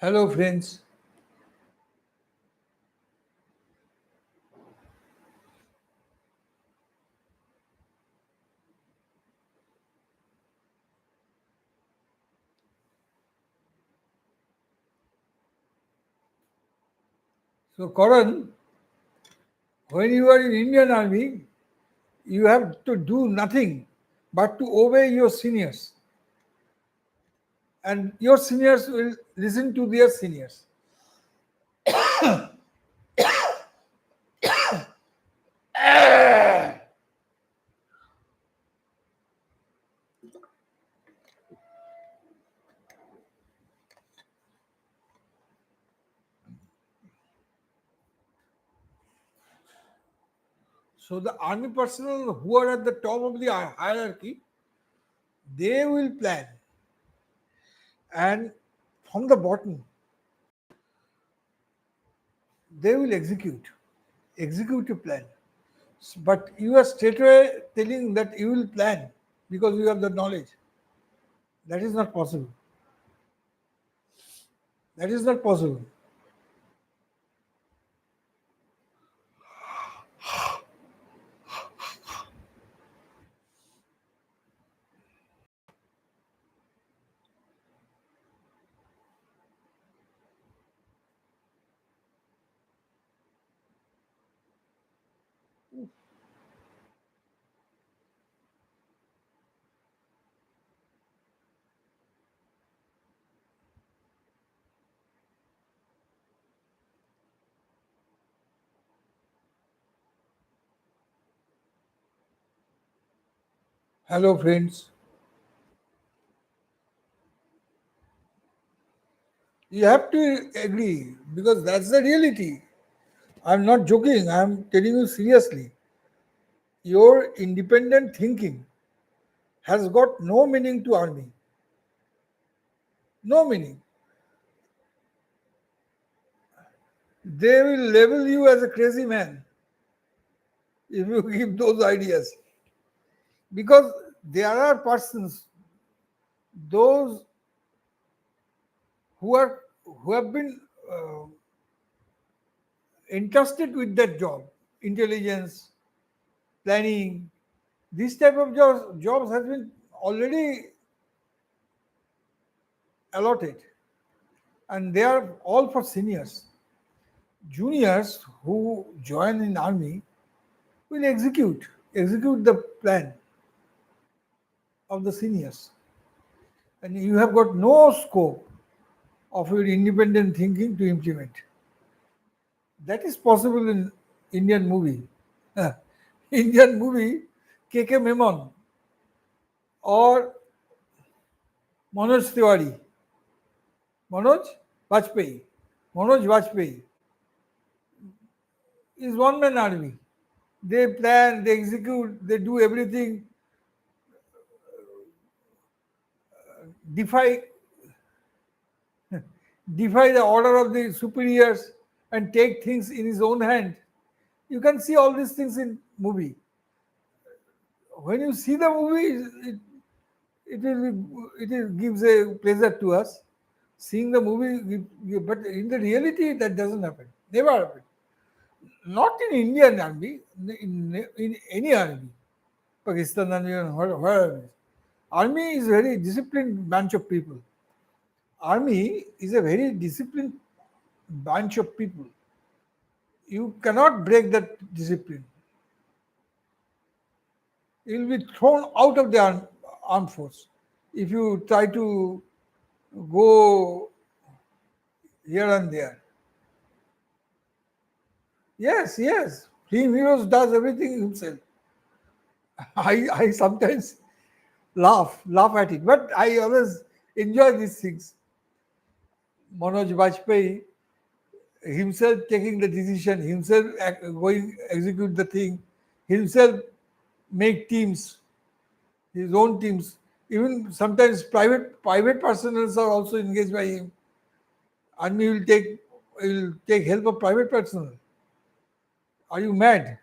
Hello, friends. So, Karan, when you are in Indian Army, you have to do nothing but to obey your seniors, and your seniors will listen to their seniors. So, the army personnel who are at the top of the hierarchy, they will plan, and from the bottom, they will execute a plan. But you are straightway telling that you will plan because you have the knowledge. That is not possible. That is not possible. Hello, friends. You have to agree because that's the reality. I'm not joking. I'm telling you seriously. Your independent thinking has got no meaning to army. No meaning. They will label you as a crazy man if you give those ideas. Because there are persons, those who are who have been entrusted with that job, intelligence, planning. This type of jobs has been already allotted, and they are all for seniors. Juniors who join in army will execute the plan of the seniors, and you have got no scope of your independent thinking to implement. That is possible in Indian movie. Indian movie, KK Memon or Manoj Tiwari, Manoj Vajpayee. Manoj Vajpayee is one man army. They plan, they execute, they do everything, defy defy the order of the superiors and take things in his own hand. You can see all these things in movie. When you see the movie, it gives a pleasure to us. Seeing the movie, but in the reality, that doesn't happen. Never happen. Not in Indian army, in any army, Pakistan army, or wherever. Army is a very disciplined bunch of people. Army is a very disciplined bunch of people. You cannot break that discipline. You will be thrown out of the armed force if you try to go here and there. Yes, yes. Film Heroes does everything himself. I sometimes laugh at it, but I always enjoy these things. Manoj Vajpayee himself taking the decision, himself going execute the thing, himself make teams, his own teams. Even sometimes private personnel are also engaged by him. Army will take help of private personnel. Are you mad?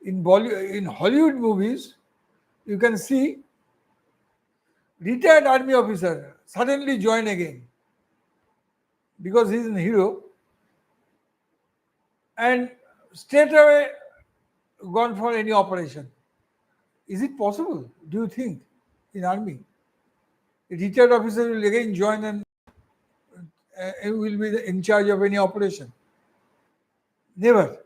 In Hollywood movies, you can see retired army officer suddenly join again because he's a hero and straight away gone for any operation. Is it possible? Do you think in army, a retired officer will again join and will be in charge of any operation? Never.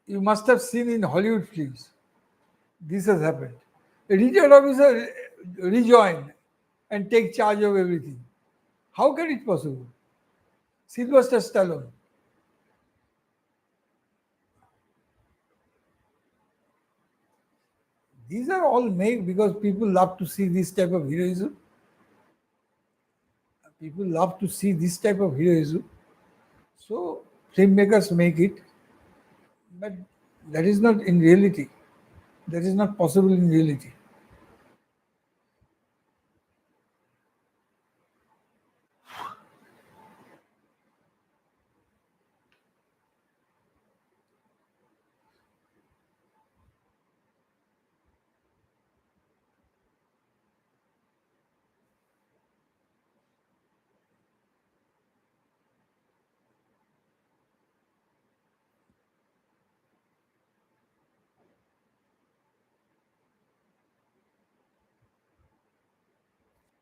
You must have seen in Hollywood films. This has happened. A retired officer rejoin and take charge of everything. How can it possible? Sylvester Stallone. These are all made because people love to see this type of heroism. People love to see this type of heroism. So filmmakers make it, but that is not in reality. That is not possible in reality.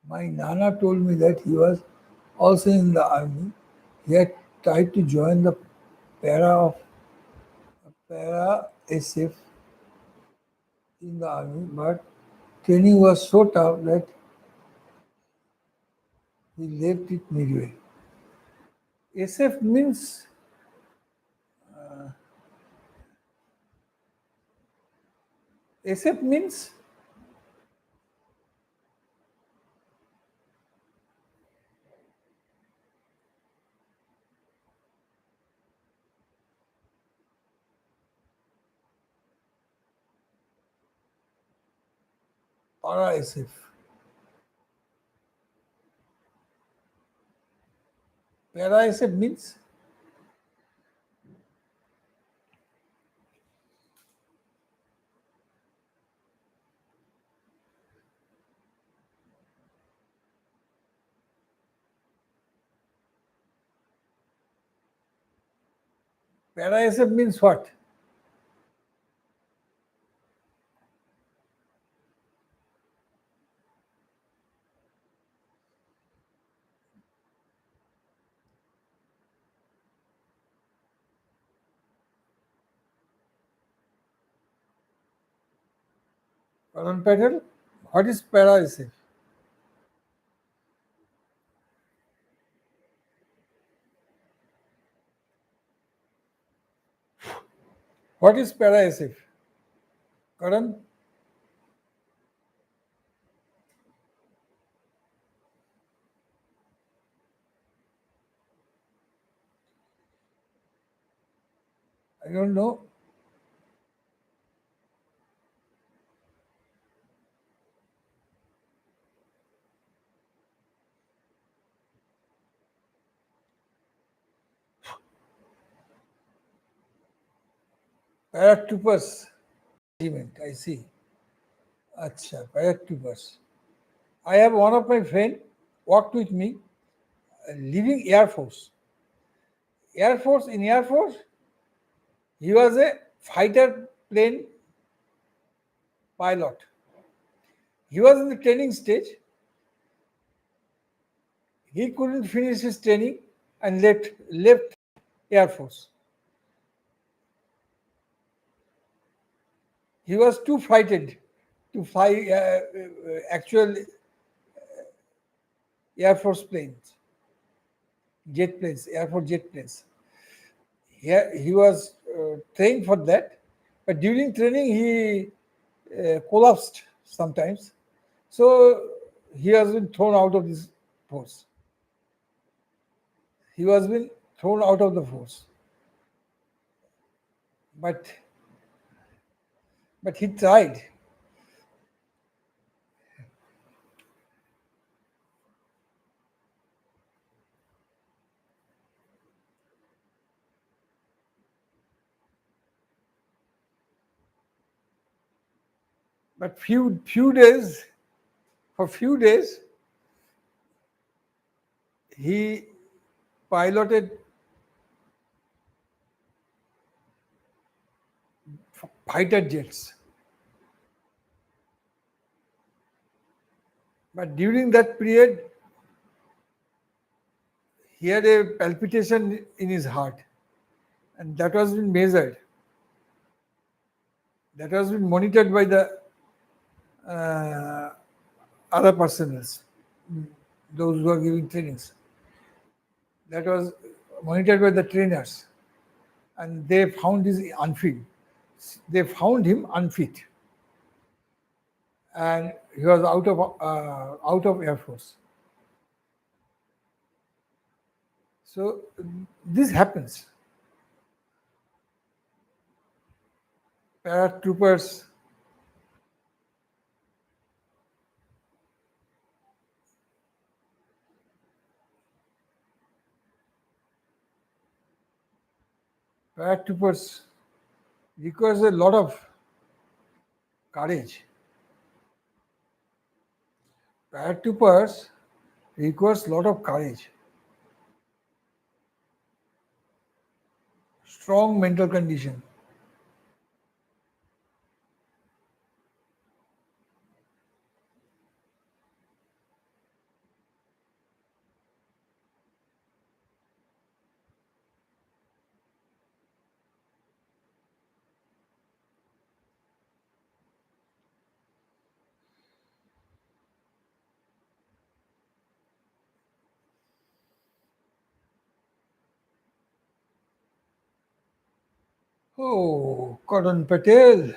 My Nana told me that he was also in the army. He had tried to join the para SF in the army, but training was so tough that he left it midway. SF means SF means para SF. Para SF means para SF means what? Karan Patel? What is para SF? What is para SF? Karan? I don't know. Paratroopers. Regiment, I see. Acha, paratroopers. I have one of my friend worked with me, leaving Air Force. In Air Force, he was a fighter plane pilot. He was in the training stage. He couldn't finish his training and left Air Force. He was too frightened to fly actual Air Force planes, jet planes, Air Force jet planes. He was trained for that, but during training he collapsed sometimes. So he has been thrown out of this force. He was been thrown out of the force. But he tried. But few days, for few days, he piloted fighter jets. But during that period, he had a palpitation in his heart, and that was been measured. That has been monitored by the uh, other personnel, those who are giving trainings. That was monitored by the trainers, and they found his unfit. They found him unfit, and he was out of Air Force. So this happens. Paratroopers, paratroopers requires a lot of courage. Paratroopers requires a lot of courage, strong mental condition. Oh, Karan Patel.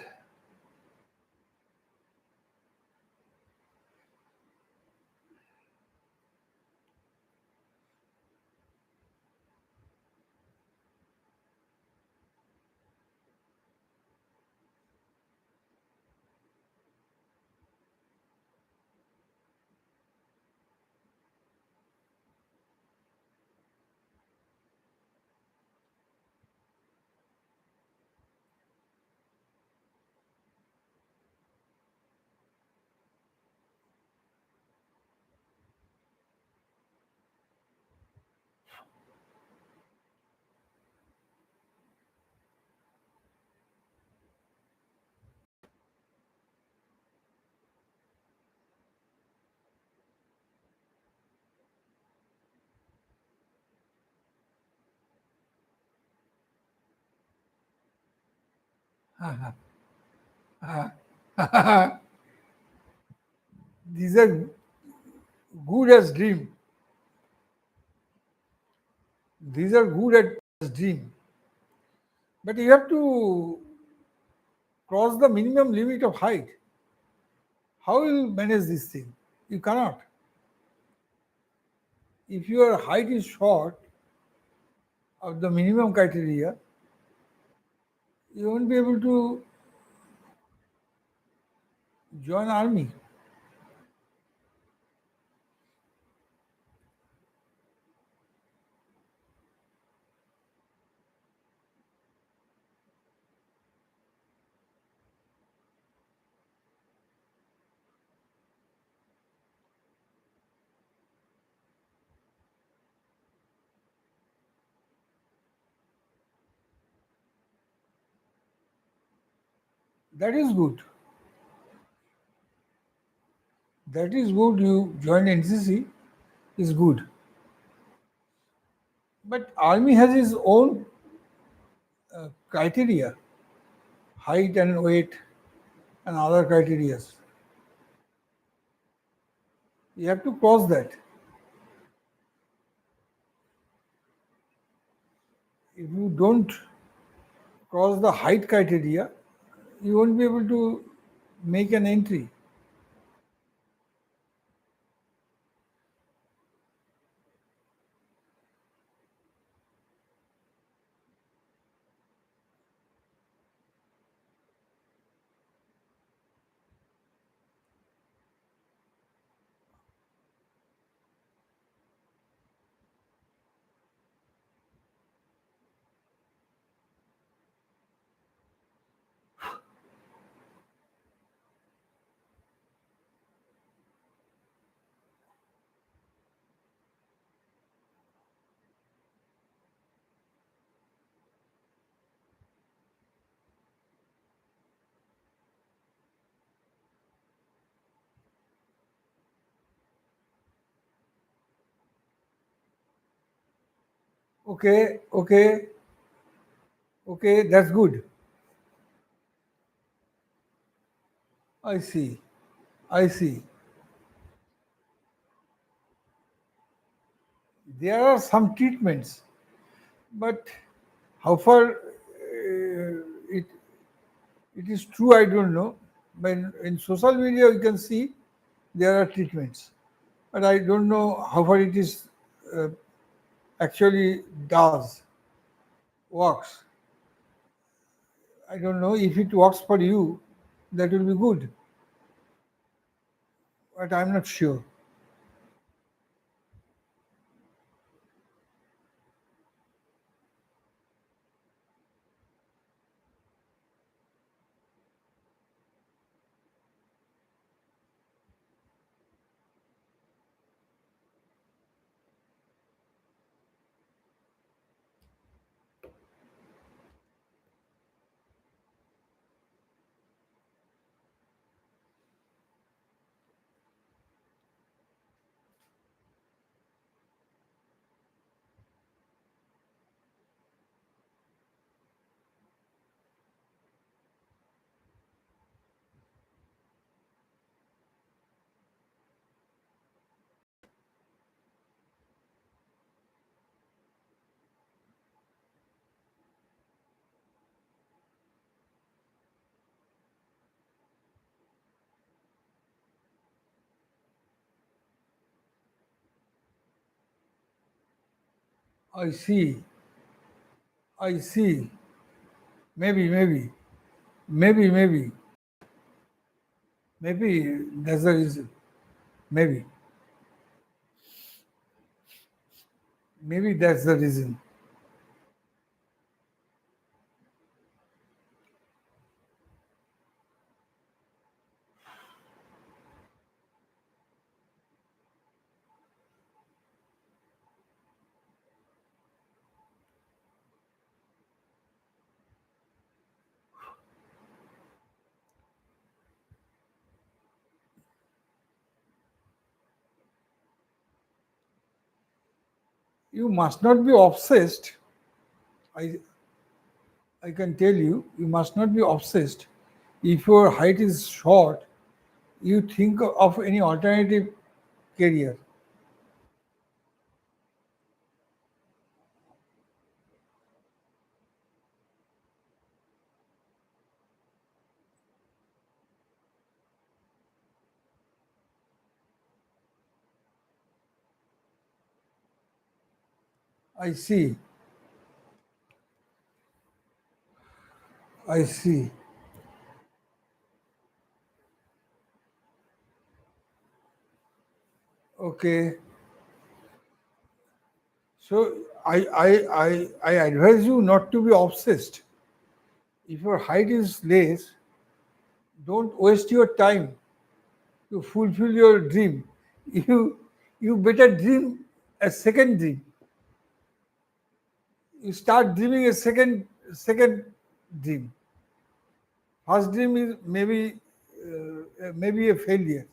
These are good as dream. These are good as dream. But you have to cross the minimum limit of height. How will you manage this thing? You cannot. If your height is short of the minimum criteria, you won't be able to join army. That is good. That is good. You join NCC is good. But army has its own criteria, height and weight and other criteria. You have to cross that. If you don't cross the height criteria, you won't be able to make an entry. Okay, okay, okay, that's good. I see. I see. There are some treatments, but how far it is true, I don't know. But in social media, you can see there are treatments, but I don't know how far it is uh, actually does works. I don't know if it works for you, that will be good, but I'm not sure. I see. I see. Maybe, maybe, maybe, maybe, maybe that's the reason. Maybe, maybe that's the reason. You must not be obsessed. I, I can tell you, you must not be obsessed. If your height is short, you think of any alternative career. I see. I see. Okay. So I advise you not to be obsessed. If your height is less, don't waste your time to fulfill your dream. You you better dream a second dream. You start dreaming a second dream. First dream is maybe a failure.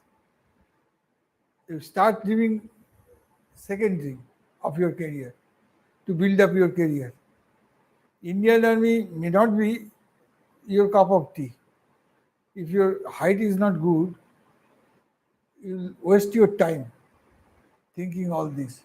You start dreaming second dream of your career to build up your career. Indian Army may not be your cup of tea. If your height is not good, you'll waste your time thinking all this.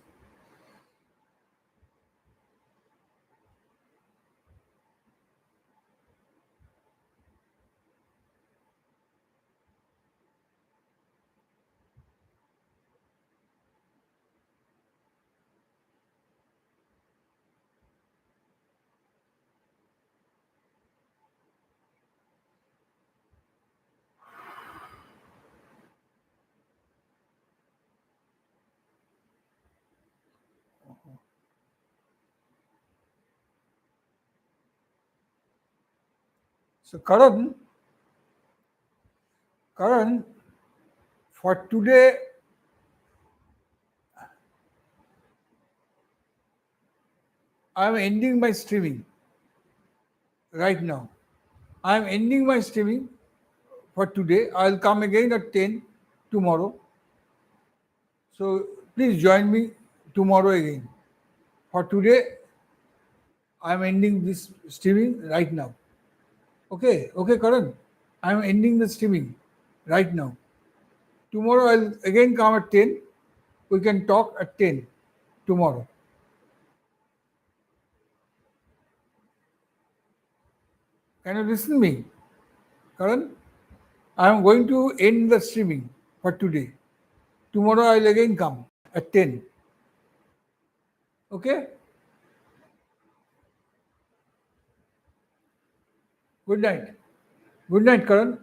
So Karan, for today, I am ending my streaming right now. I am ending my streaming for today. I'll come again at 10 tomorrow. So please join me tomorrow again. For today, I'm ending this streaming right now. Okay, okay, Karan. I'm ending the streaming right now. Tomorrow I'll again come at 10. We can talk at 10 tomorrow. Can you listen to me, Karan? I am going to end the streaming for today. Tomorrow I'll again come at 10. Okay? Good night. Good night, Karan.